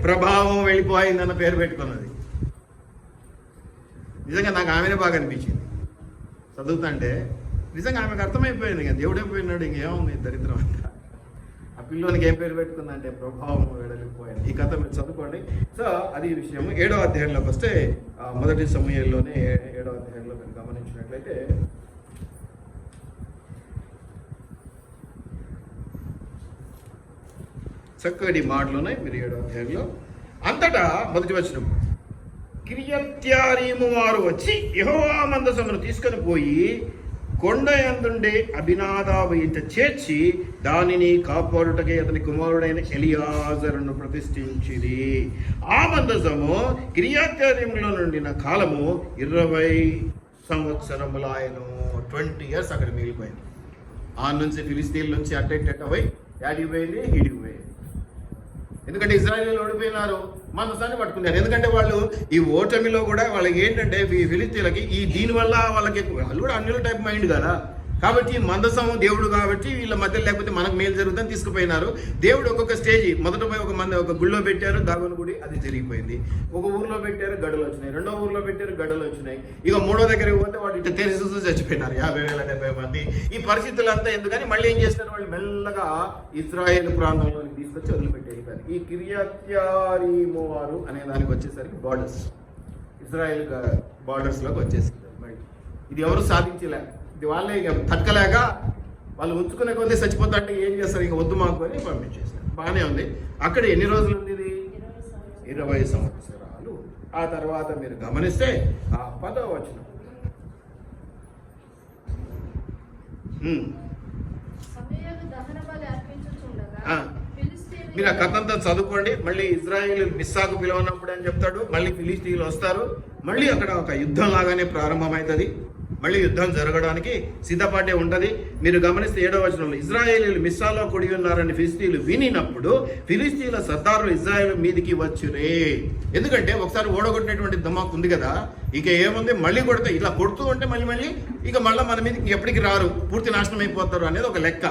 ప్రభావం వెళ్ళిపోయిందన్న పేరు పెట్టుకున్నది. నిజంగా నాకు ఆమెనే బాగా అనిపించింది చదువుతుంటే. నిజంగా ఆమెకు అర్థమైపోయింది, ఇక దేవుడే పోయినాడు, ఇంకేముంది దరిద్రం అంతా. ఆ పిల్లోనికి ఏం పేరు పెట్టుకుందంటే ప్రభావం వెడలిపోయింది. ఈ కథ మీరు చదువుకోండి. సో అది విషయం. 7వ అధ్యాయంలోకి వస్తే, మొదటి సమయంలోనే 7వ అధ్యాయంలో మీరు గమనించినట్లయితే, చక్కటి మాటలు ఉన్నాయి. మీరు 7వ అధ్యాయంలో అంతటా మొదటి వచనం, కిర్యత్యారీము వారు వచ్చి యెహోవా మందసమును తీసుకొని పోయి కొండ యందుండే అబినాదాబు ఇంట చేర్చి దానిని కాపాడుటకే అతని కుమారుడైన ఎలియాజరును ప్రతిష్ఠించింది. ఆ మందసము కిర్యత్యారీములో నుండిన కాలము 20 సంవత్సరములు ఆయన 20 years అక్కడ మిగిలిపోయింది. ఆ నుంచి ఫిలిస్తీన్ల నుంచి అట్ట పోయి యాడికి పోయింది, ఈడికి పోయింది. ఎందుకంటే ఇజ్రాయేలీలు ఓడిపోయినారు, మందసాన్ని పట్టుకున్నారు. ఎందుకంటే వాళ్ళు ఈ ఓటమిలో కూడా వాళ్ళకి ఏంటంటే ఈ ఫిలిస్తీన్లకి ఈ దీనివల్ల వాళ్ళకి వాళ్ళు కూడా అన్యుల టైప్ మైండ్ కదా, కాబట్టి మందసం దేవుడు కాబట్టి వీళ్ళ మధ్య లేకపోతే మనకు మేలు జరుగుతుందని తీసుకుపోయినారు. దేవుడు ఒక్కొక్క స్టేజ్ మొదట పోయి ఒక గుళ్ళో పెట్టారు, దాగుని గుడి, అది జరిగిపోయింది. ఒక ఊర్లో పెట్టారు, గడ్డలు వచ్చినాయి. రెండో ఊర్లో పెట్టారు, గడ్డలు వచ్చినాయి. ఇక మూడో దగ్గరికి పోతే వాడు ఇట్లా తెలిసి చచ్చిపోయినారు 50,000 70 మంది. ఈ పరిస్థితులంతా ఎందుకని మళ్ళీ ఏం చేస్తారు, వాళ్ళు మెల్లగా ఇజ్రాయేల్ ప్రాంతంలోకి తీసుకొచ్చి వదిలిపెట్టేసారు. ఈ కిర్యత్యారీమోవారు అనే దానికి వచ్చేసరికి బార్డర్స్, ఇజ్రాయేల్ బార్డర్స్లోకి వచ్చేసింది. మళ్ళీ ఇది ఎవరు సాధించలే, ఇది వాళ్ళే ఇక తట్టుకలేక వాళ్ళు ఉంచుకునే కొద్దీ చచ్చిపోతా అంటే ఏం చేస్తారు, ఇక వద్దు మాకు అని పంపించేస్తారు. బాగానే ఉంది. అక్కడ ఎన్ని రోజులు ఉంది ఇది, 20 సంవత్సరాలు. ఆ తర్వాత మీరు గమనిస్తే ఆ 10వ వచనం, మీరు ఆ కథ అంతా చదువుకోండి. మళ్ళీ ఇజ్రాయేల్ మిస్సాకు పిలవనప్పుడు అని చెప్తాడు, మళ్ళీ ఫిలిస్తీన్లు వస్తారు, మళ్ళీ అక్కడ ఒక యుద్ధం లాగానే ప్రారంభమవుతుంది. మళ్ళీ యుద్ధం జరగడానికి సిద్ధపాటే ఉంటుంది. మీరు గమనిస్తే 7వ వచనంలో ఇజ్రాయేలీలు మిస్సాలో కొడి ఉన్నారని ఫిలిస్తీన్లు వినినప్పుడు ఫిలిస్తీన్ల సర్దారులు ఇజ్రాయేల్ మీదికి వచ్చురే. ఎందుకంటే ఒకసారి ఓడగొట్టినటువంటి దమాకు ఉంది కదా, ఇక ఏముంది మళ్ళీ కొడితే ఇట్లా కొడుతూ ఉంటే మళ్ళీ ఇక మళ్ళీ మన మీదకి ఎప్పటికి రారు, పూర్తి నాశనం అయిపోతారు అనేది ఒక లెక్క.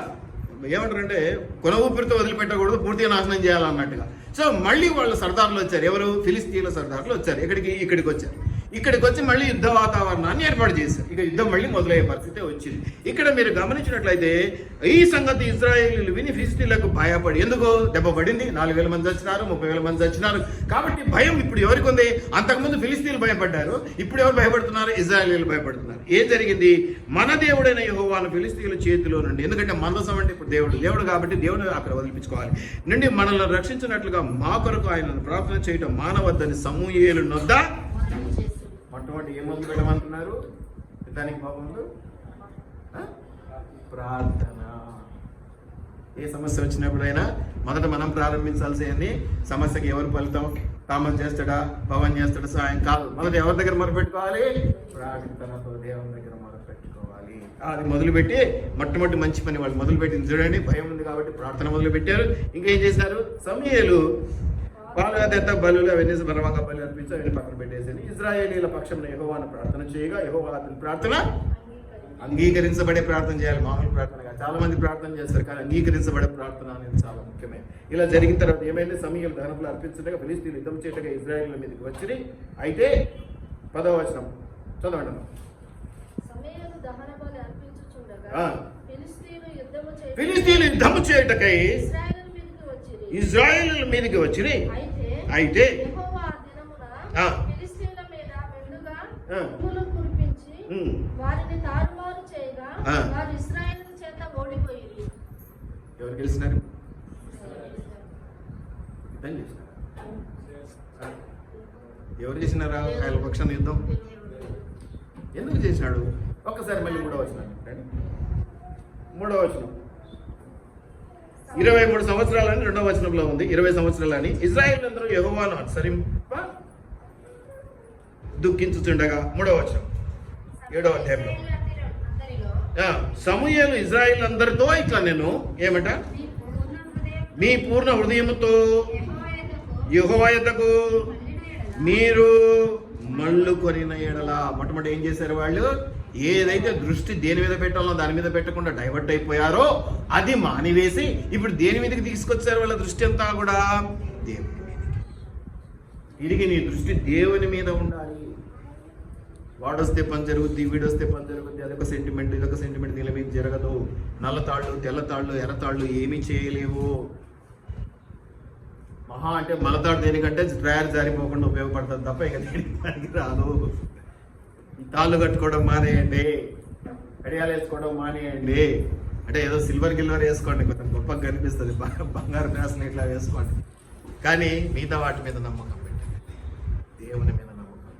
ఏమంటారంటే కొన ఊపిరితో వదిలిపెట్టకూడదు, పూర్తిగా నాశనం చేయాలన్నట్టుగా. సో మళ్ళీ వాళ్ళ సర్దారులు వచ్చారు. ఎవరు, ఫిలిస్తీన్ల సర్దారులు వచ్చారు. ఇక్కడికి వచ్చారు. ఇక్కడికి వచ్చి మళ్ళీ యుద్ధ వాతావరణాన్ని ఏర్పాటు చేశారు. ఇక యుద్ధం మళ్ళీ మొదలయ్యే పరిస్థితి వచ్చింది. ఇక్కడ మీరు గమనించినట్లయితే ఈ సంగతి ఇజ్రాయేలీలు విని ఫిలిస్తీన్లకు భయపడి, ఎందుకు దెబ్బ పడింది, 4,000 మంది వచ్చినారు, 30,000 మంది వచ్చినారు, కాబట్టి భయం ఇప్పుడు ఎవరికి ఉంది. అంతకుముందు ఫిలిస్తీన్లు భయపడ్డారు, ఇప్పుడు ఎవరు భయపడుతున్నారు, ఇజ్రాయేలీలు భయపడుతున్నారు. ఏం జరిగింది, మన దేవుడైన యెహోవాను ఫిలిస్తీన్ల చేతిలో నుండి, ఎందుకంటే మందసం అంటే ఇప్పుడు దేవుడు కాబట్టి దేవుడు అక్కడ వదిలిపించుకోవాలి నుండి మనల్ని రక్షించినట్లుగా మా కొరకు ఆయనను ప్రార్థన చేయటం మానవద్దని సమూయేలు నొద్ద మొట్టమొదటి ఏ మొదలు పెట్టమంటున్నారు, దానికి బాగుంది ప్రార్థన. ఏ సమస్య వచ్చినప్పుడైనా మొదట మనం ప్రారంభించాల్సింది, సమస్యకి ఎవరు ఫలితం, తామన్ చేస్తాడా, పవన్ చేస్తాడా, సాయం కాదు. మొదట ఎవరి దగ్గర మొరపెట్టుకోవాలి, ప్రార్థనతో దేవుని దగ్గర మొరపెట్టుకోవాలి. అది మొదలుపెట్టి మొట్టమొదటి మంచి పని వాళ్ళు మొదలుపెట్టింది చూడండి. భయం ఉంది కాబట్టి ప్రార్థన మొదలు పెట్టారు. ఇంకేం చేశారు, సమూయేలు వాళ్ళ బలులు అవన్నీ బలవంగా బలి అర్పించి అవన్నీ పక్కన పెట్టేసింది. ఇజ్రాయేలీల పక్షంలో యెహోవాను ప్రార్థన చేయగా యెహోవా అతని ప్రార్థన అంగీకరించబడే ప్రార్థన చేయాలి, మామూలు ప్రార్థన కాదు. చాలా మంది ప్రార్థన చేస్తారు, కానీ అంగీకరించబడే ప్రార్థన అనేది చాలా ముఖ్యమే. ఇలా జరిగిన తర్వాత ఏమైంది, సమూయేలు దహనబలులు అర్పించగా ఫిలిస్తీన్లు యుద్ధం చేయటగా ఇజ్రాయేలీల మీదకి వచ్చి. అయితే 10వ వచనం చదవండి. ఫిలిస్తీన్లు యుద్ధము చేయటకై ఇజ్రాయేలీల మీదకి వచ్చి. అయితే ఎవరు గెలిచినారు, ఎవరు చేసినారా ఆయన పక్షాన్ని యుద్ధం, ఎందుకు చేసినాడు? ఒక్కసారి మళ్ళీ 3వ వచనం, 3వ వచనం 23 సంవత్సరాలని 2వ వచనంలో ఉంది. 20 సంవత్సరాలని ఇజ్రాయేలీయులందరూ యెహోవాను అనుసరింప దుఃఖించుచుండగా 3వ వచనం 7వ అధ్యాయంలో సమూయేలు ఇజ్రాయేలీయులందరితో ఇట్లా నేను ఏమంట, మీ పూర్ణ హృదయముతో యెహోవా యొద్దకు మీరు మళ్ళు కొనిన ఎడల. మొట్టమొదటి ఏం చేశారు వాళ్ళు, ఏదైతే దృష్టి దేని మీద పెట్టాలో దాని మీద పెట్టకుండా డైవర్ట్ అయిపోయారో అది మానివేసి ఇప్పుడు దేని మీదకి తీసుకొచ్చారు వాళ్ళ దృష్టి అంతా కూడా, దేవుని మీదకి. తిరిగి నీ దృష్టి దేవుని మీద ఉండాలి. వాడొస్తే పని జరుగుద్ది, వీడొస్తే పని జరుగుద్ది, అదొక సెంటిమెంట్, ఇదొక సెంటిమెంట్, దీని మీద జరగదు. నల్లతాళ్ళు, తెల్లతాళ్ళు, ఎర్రతాళ్ళు ఏమీ చేయలేవు. మహా అంటే మలతాడు దేనికంటే డ్రైయర్ జారిపోకుండా ఉపయోగపడుతుంది తప్ప ఇక దేనికి పనికి రాదు. ఈ తాళ్ళు కట్టుకోవడం మానేయండి, గడియాలు వేసుకోవడం మానేయండి. అంటే ఏదో సిల్వర్ వేసుకోండి, కొంచెం గొప్పగా కనిపిస్తుంది, బంగారు గ్లాసులు ఇట్లా వేసుకోండి. కానీ మిగతా వాటి మీద నమ్మకం పెట్టండి, దేవుని మీద నమ్మకం.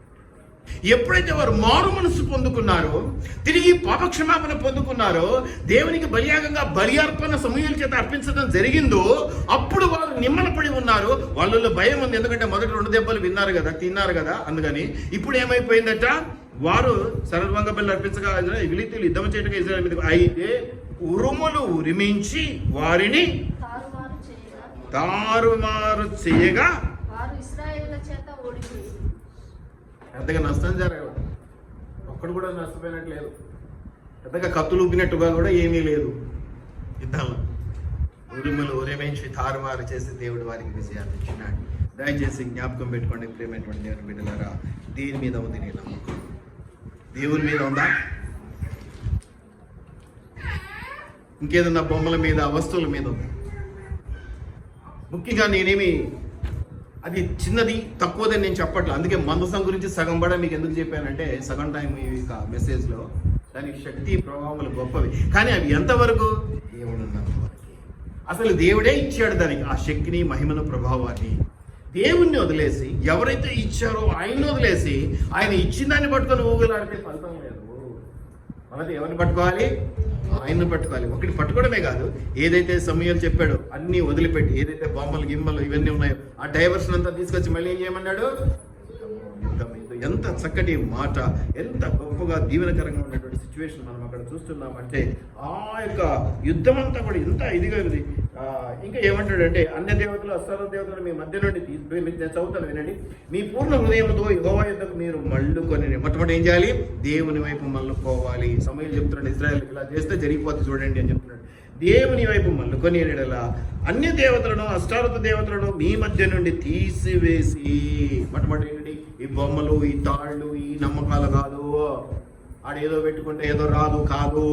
ఎప్పుడైతే వారు మారు మనసు పొందుకున్నారో, తిరిగి పాపక్షమాపణ పొందుకున్నారో, దేవునికి బలియాగంగా బలి అర్పణ సమూహల చేత అర్పించడం జరిగిందో, అప్పుడు వారు నిమ్మలపడి ఉన్నారు. వాళ్ళలో భయం ఉంది, ఎందుకంటే మొదటి 2 దెబ్బలు విన్నారు కదా, తిన్నారు కదా. అందుకని ఇప్పుడు ఏమైపోయిందట, వారు సర్వంగ బలి అర్పించగా ఫిలిష్తీయులు యుద్ధం చేయటగా ఇశ్రాయేలు మీద అయితే ఉరుములు ఉరిమించి వారిని తారుమారు చేయగా పెద్దగా నష్టం జరగదు. ఒక్కడు కూడా నష్టపోయినట్టు లేదు, పెద్దగా కత్తులు ఊపినట్టుగా కూడా ఏమీ లేదు. యుద్ధంలో ఉరుములు ఉరిమించి తారుమారు చేసి దేవుడు వారికి విజయాన్ని ఇచ్చినాడు. దయచేసి జ్ఞాపకం పెట్టుకోండి ప్రియమైనటువంటి దేవుని బిడ్డలారా, దీని మీద ఉంది నీ నమ్మకం? దేవుని మీద ఉందా? ఇంకేదన్నా బొమ్మల మీద, వస్తువుల మీద ఉంది? ముఖ్యంగా నేనేమి అది చిన్నది తక్కువదని నేను చెప్పట్లేదు. అందుకే మందసం గురించి సగం పడ మీకు ఎందుకు చెప్పానంటే, సగం టైం ఈ మెసేజ్లో దానికి శక్తి ప్రభావాలు గొప్పవి, కానీ అవి ఎంతవరకు దేవుడు ఉన్నంతవరకు. అసలు దేవుడే ఇచ్చాడు దానికి ఆ శక్తిని, మహిమను, ప్రభావాన్ని. దేవుణ్ణి వదిలేసి, ఎవరైతే ఇచ్చారో ఆయన్ని వదిలేసి, ఆయన ఇచ్చిన దాన్ని పట్టుకొని ఊగులాడితే ఫలితం లేదు. మనది ఎవరిని పట్టుకోవాలి? ఆయన్ని పట్టుకోవాలి. ఒకటి పట్టుకోవడమే కాదు, ఏదైతే సమయాలు చెప్పాడో అన్నీ వదిలిపెట్టి, ఏదైతే బొమ్మలు గిమ్మలు ఇవన్నీ ఉన్నాయో ఆ డైవర్షన్ అంతా తీసుకొచ్చి మళ్ళీ ఏం చేయమన్నాడు? ఎంత చక్కటి మాట, ఎంత గొప్పగా దీవెనకరంగా ఉన్నటువంటి సిచ్యువేషన్ మనం అక్కడ చూస్తున్నామంటే, ఆ యొక్క యుద్ధం అంతా కూడా ఎంత ఇదిగా ఉంది. ఇంకా ఏమంటాడంటే, అన్య దేవతలు, అష్టాదశ దేవతలు మీ మధ్య నుండి నేను చదువుతాను వినండి. మీ పూర్ణ హృదయంతో యెహోవా యుద్ధకు మీరు మళ్ళుకొని, మొట్టమొదటి ఏం చేయాలి? దేవుని వైపు మళ్ళుకోవాలి. సమయం చెప్తున్నాడు, ఇశ్రాయేల్ ఇలా చేస్తే జరిగిపోతుంది చూడండి అని చెప్తున్నాడు. దేవుని వైపు మళ్ళుకొని ఎడలా అన్య దేవతలను, అష్టాదశ దేవతలను మీ మధ్య నుండి తీసివేసి, మొట్టమొదటి ఏంటి? ఈ బొమ్మలు, ఈ తాళ్ళు, ఈ నమ్మకాలు కాదు. ఆడేదో పెట్టుకుంటే ఏదో రాదు కాదు,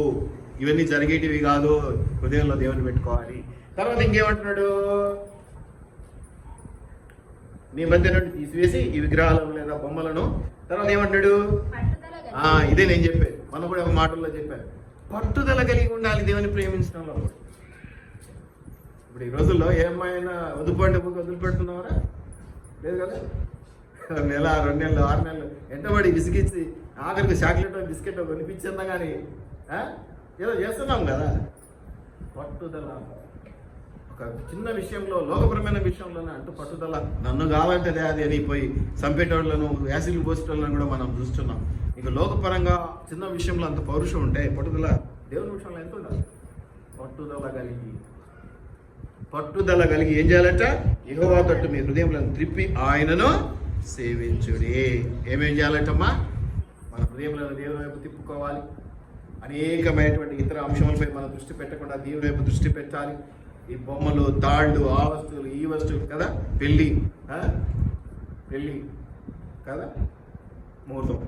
ఇవన్నీ జరిగేటివి కాదు. హృదయంలో దేవుని పెట్టుకోవాలి. తర్వాత ఇంకేమంటున్నాడు? నీ మధ్య నుండి తీసివేసి ఈ విగ్రహాలను లేదా బొమ్మలను. తర్వాత ఏమంటున్నాడు? ఇదే నేను చెప్పాను, మనం కూడా ఒక మాటల్లో చెప్పాను, పట్టుదల కలిగి ఉండాలి దేవుని ప్రేమించడంలో. ఇప్పుడు ఈ రోజుల్లో ఏ అమ్మాయినా వదిలిపెడుతున్నావరా? లేదు కదా. నెల, 2 నెలలు, 6 నెలలు ఎంతబడి విసిగించి ఆఖరికి చాక్లెట్, బిస్కెట్ కొనిపించిందా కానీ ఏదో చేస్తున్నాం కదా. పట్టుదల ఒక చిన్న విషయంలో, లోకపరమైన విషయంలోనే అంటూ పట్టుదల. నన్ను కావాలంటే అది అని పోయి చంపేటోళ్లను, యాసిడ్లు పోసేటోళ్ళను కూడా మనం చూస్తున్నాం. ఇక లోకపరంగా చిన్న విషయంలో అంత పౌరుషం ఉంటే, పట్టుదల దేవుని విషయంలో ఎంత ఉండాలి? పట్టుదల కలిగి ఏం చేయాలంట? యెహోవా తట్టు మీ హృదయంలో త్రిప్పి ఆయనను సేవించుడి. ఏమేం చేయాలంటమ్మా? మన హృదయంలో దేవుని వైపు తిప్పుకోవాలి. అనేకమైనటువంటి ఇతర అంశాలపై మనం దృష్టి పెట్టకుండా దేవుని వైపు దృష్టి పెట్టాలి. ఈ బొమ్మలు, తాళ్ళు, ఆ వస్తువులు, ఈ వస్తువులు కదా, పెళ్ళి కదా, ముహూర్తం,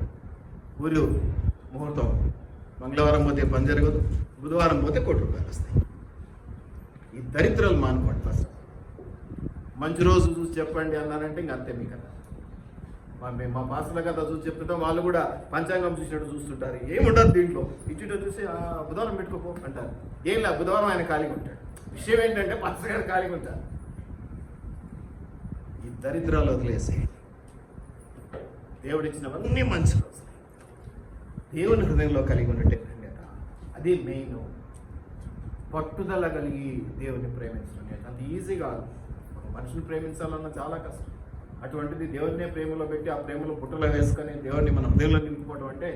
ఊరు ముహూర్తం, మంగళవారం పోతే పని జరగదు, బుధవారం పోతే ₹1 వస్తాయి. ఈ దరిద్రాలు మానుకోండి ఫస్ట్. మంచి రోజు చూసి చెప్పండి అన్నారంటే ఇంక అంతే మీ కదా. మా పాసల కథ చూసి చెప్తుంటాం, వాళ్ళు కూడా పంచాంగం చూసినట్టు చూస్తుంటారు. ఏముండదు దీంట్లో, ఇటు చూసి బుధవారం పెట్టుకోపో అంటారు. ఏం లేదు, బుధవారం ఆయన ఖాళీగా ఉంటాడు. విషయం ఏంటంటే పాస్టర్ గారు ఖాళీగా ఉంటారు. ఈ దరిద్రాలు వదిలేసి దేవుడు ఇచ్చినవన్నీ మంచి రోజు దేవుని హృదయంలో కలిగి ఉండటం అది మెయిన్. పట్టుదల కలిగి దేవుని ప్రేమించడం అంత ఈజీ కాదు. ఒక మనిషిని ప్రేమించాలన్న చాలా కష్టం. అటువంటిది దేవుడినే ప్రేమలో పెట్టి ఆ ప్రేమలో బుట్టలో వేసుకొని దేవుడిని మన హృదయంలో నింపుకోవడం అంటే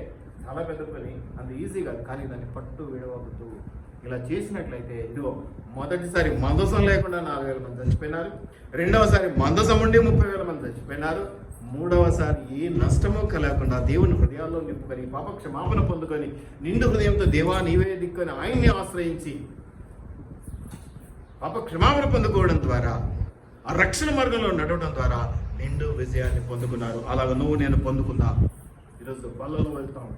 చాలా పెద్ద పని. అంత ఈజీ కాదు. కానీ దాన్ని పట్టు విడవద్దు. ఇలా చేసినట్లయితే, ఇదిగో మొదటిసారి మందసం లేకుండా 4,000 మంది చచ్చిపోయినారు. రెండవసారి మందసం ఉండి 30,000 మంది చచ్చిపోయినారు. మూడవసారి ఏ నష్టమో కలగకుండా దేవుని హృదయాల్లో నింపుకొని పాప క్షమాపణ పొందుకొని నిండు హృదయంతో దేవా నీవే దిక్కుని ఆయన్ని ఆశ్రయించి పాప క్షమాపణ పొందుకోవడం ద్వారా, ఆ రక్షణ మార్గంలో నడవడం ద్వారా నిండు విజయాన్ని పొందుకున్నారు. అలాగ నువ్వు నేను పొందుకున్నా. ఈరోజు బల్లలో వెళ్తాం,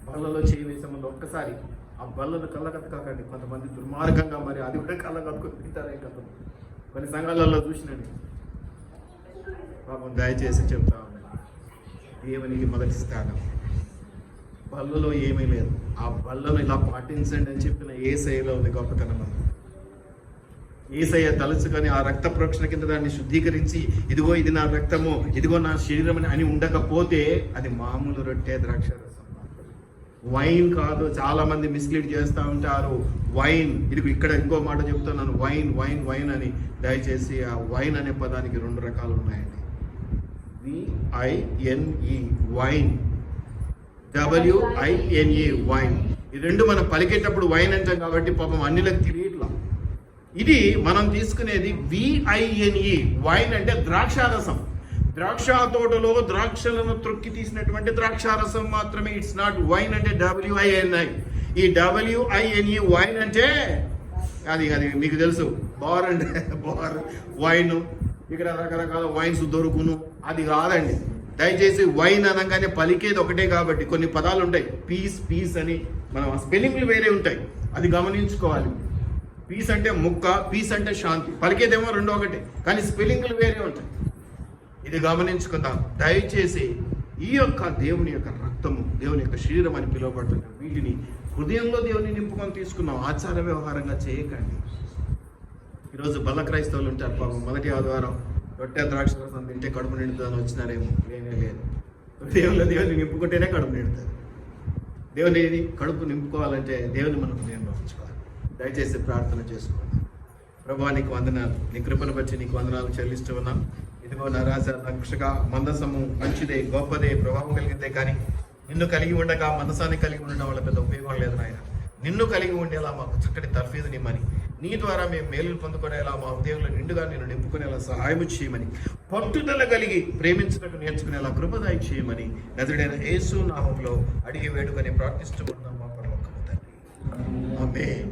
బల్లలో చేయి వేసే ముందు ఒక్కసారి ఆ బల్లను కళ్ళకత్తుకాకండి. కొంతమంది దుర్మార్గంగా మరి అది కూడా కళ్ళకత్తుకొని తింటారే కదా. కొన్ని సంఘాలలో చూసినండి. పాపం దయచేసి చెప్తా ఉన్నాను, దేవునికి మొదటి స్థానం. బల్లలో ఏమీ లేదు. ఆ బల్లను ఇలా పాటించండి అని చెప్పిన యేసయ్యలో ఉంది గొప్పతనం. యేసయ్య తలుచుకొని ఆ రక్త ప్రోక్షణ కింద దాన్ని శుద్ధీకరించి ఇదిగో ఇది నా రక్తము, ఇదిగో నా శరీరం అని ఉండకపోతే అది మామూలు రొట్టె ద్రాక్షారసం, వైన్ కాదు. చాలా మంది మిస్లీడ్ చేస్తూ ఉంటారు. వైన్, ఇది ఇక్కడ ఇంకో మాట చెప్తున్నాను, వైన్ వైన్ వైన్ అని. దయచేసి ఆ వైన్ అనే పదానికి 2 రకాలు ఉన్నాయండి. VINE wine, WINE wine. ఈ 2 మనం పలికేటప్పుడు వైన్ అంటాం కాబట్టి పాపం అన్నిలకు తెలియట్లా. ఇది మనం తీసుకునేది VINE వైన్ అంటే ద్రాక్షారసం. ద్రాక్ష తోటలో ద్రాక్షలను త్రొక్కి తీసినటువంటి ద్రాక్షారసం మాత్రమే. ఇట్స్ నాట్ వైన్ అంటే WINI. ఈ WINE వైన్ అంటే అది అది మీకు తెలుసు, బార్ అంటే బార్ వైన్, ఇక్కడ రకరకాల వైన్స్ దొరుకును, అది కాదండి. దయచేసి వైన్ అనగానే పలికేది ఒకటే కాబట్టి కొన్ని పదాలు ఉంటాయి. పీస్ అని, మనం స్పెల్లింగ్లు వేరే ఉంటాయి, అది గమనించుకోవాలి. పీస్ అంటే ముక్క, పీస్ అంటే శాంతి, పలికేదేమో 2 ఒకటే, కానీ స్పెల్లింగ్లు వేరే ఉంటాయి. ఇది గమనించుకుందాం దయచేసి. ఈ యొక్క దేవుని యొక్క రక్తము, దేవుని యొక్క శరీరం అని పిలువబడుతున్న వీటిని హృదయంలో దేవుని నింపుకొని తీసుకున్నాం. ఆచార వ్యవహారంగా చేయకండి. ఈరోజు బల్ల క్రైస్తవులు ఉంటారు పాపం, మొదటి ఆదివారం రొట్టె ద్రాక్షరసం తింటే కడుపు నిండుతుందని వచ్చినారేమో. లేనే లేదు. హృదయంలో దేవుని నింపుకుంటేనే కడుపు నిండుతుంది. దేవుని కడుపు నింపుకోవాలంటే దేవుని మనం హృదయంలో ఉంచుకోవాలి. దయచేసి ప్రార్థన చేసుకోండి. ప్రభువా, నీకు వందనాలు, నీ కృపను బట్టి నీకు వందనాలు చెల్లిస్తూ ఉన్నాం. ఇదిగో నా రాజా, రక్షక, మందసము మంచిదే, గొప్పదే, ప్రభావం కలిగిందే, కానీ నిన్ను కలిగి ఉండగా మందసాన్ని కలిగి ఉండడం వల్ల పెద్ద ఉపయోగం లేదు నాయన. నిన్ను కలిగి ఉండేలా మాకు చక్కటి తర్ఫీదు నిమ్మని, నీ ద్వారా మేము మేలులు పొందుకునేలా, మా హృదయంలో నిండుగా నేను నింపుకునేలా సహాయం చేయమని, పట్టుదల కలిగి ప్రేమించినట్టు నేర్చుకునేలా కృపదాయి చేయమని నజరుడైన యేసు నామములో అడిగి వేడుకొని ప్రార్థిస్తూ ఉన్నాం మా పరలోకపు తండ్రి. ఆమేన్.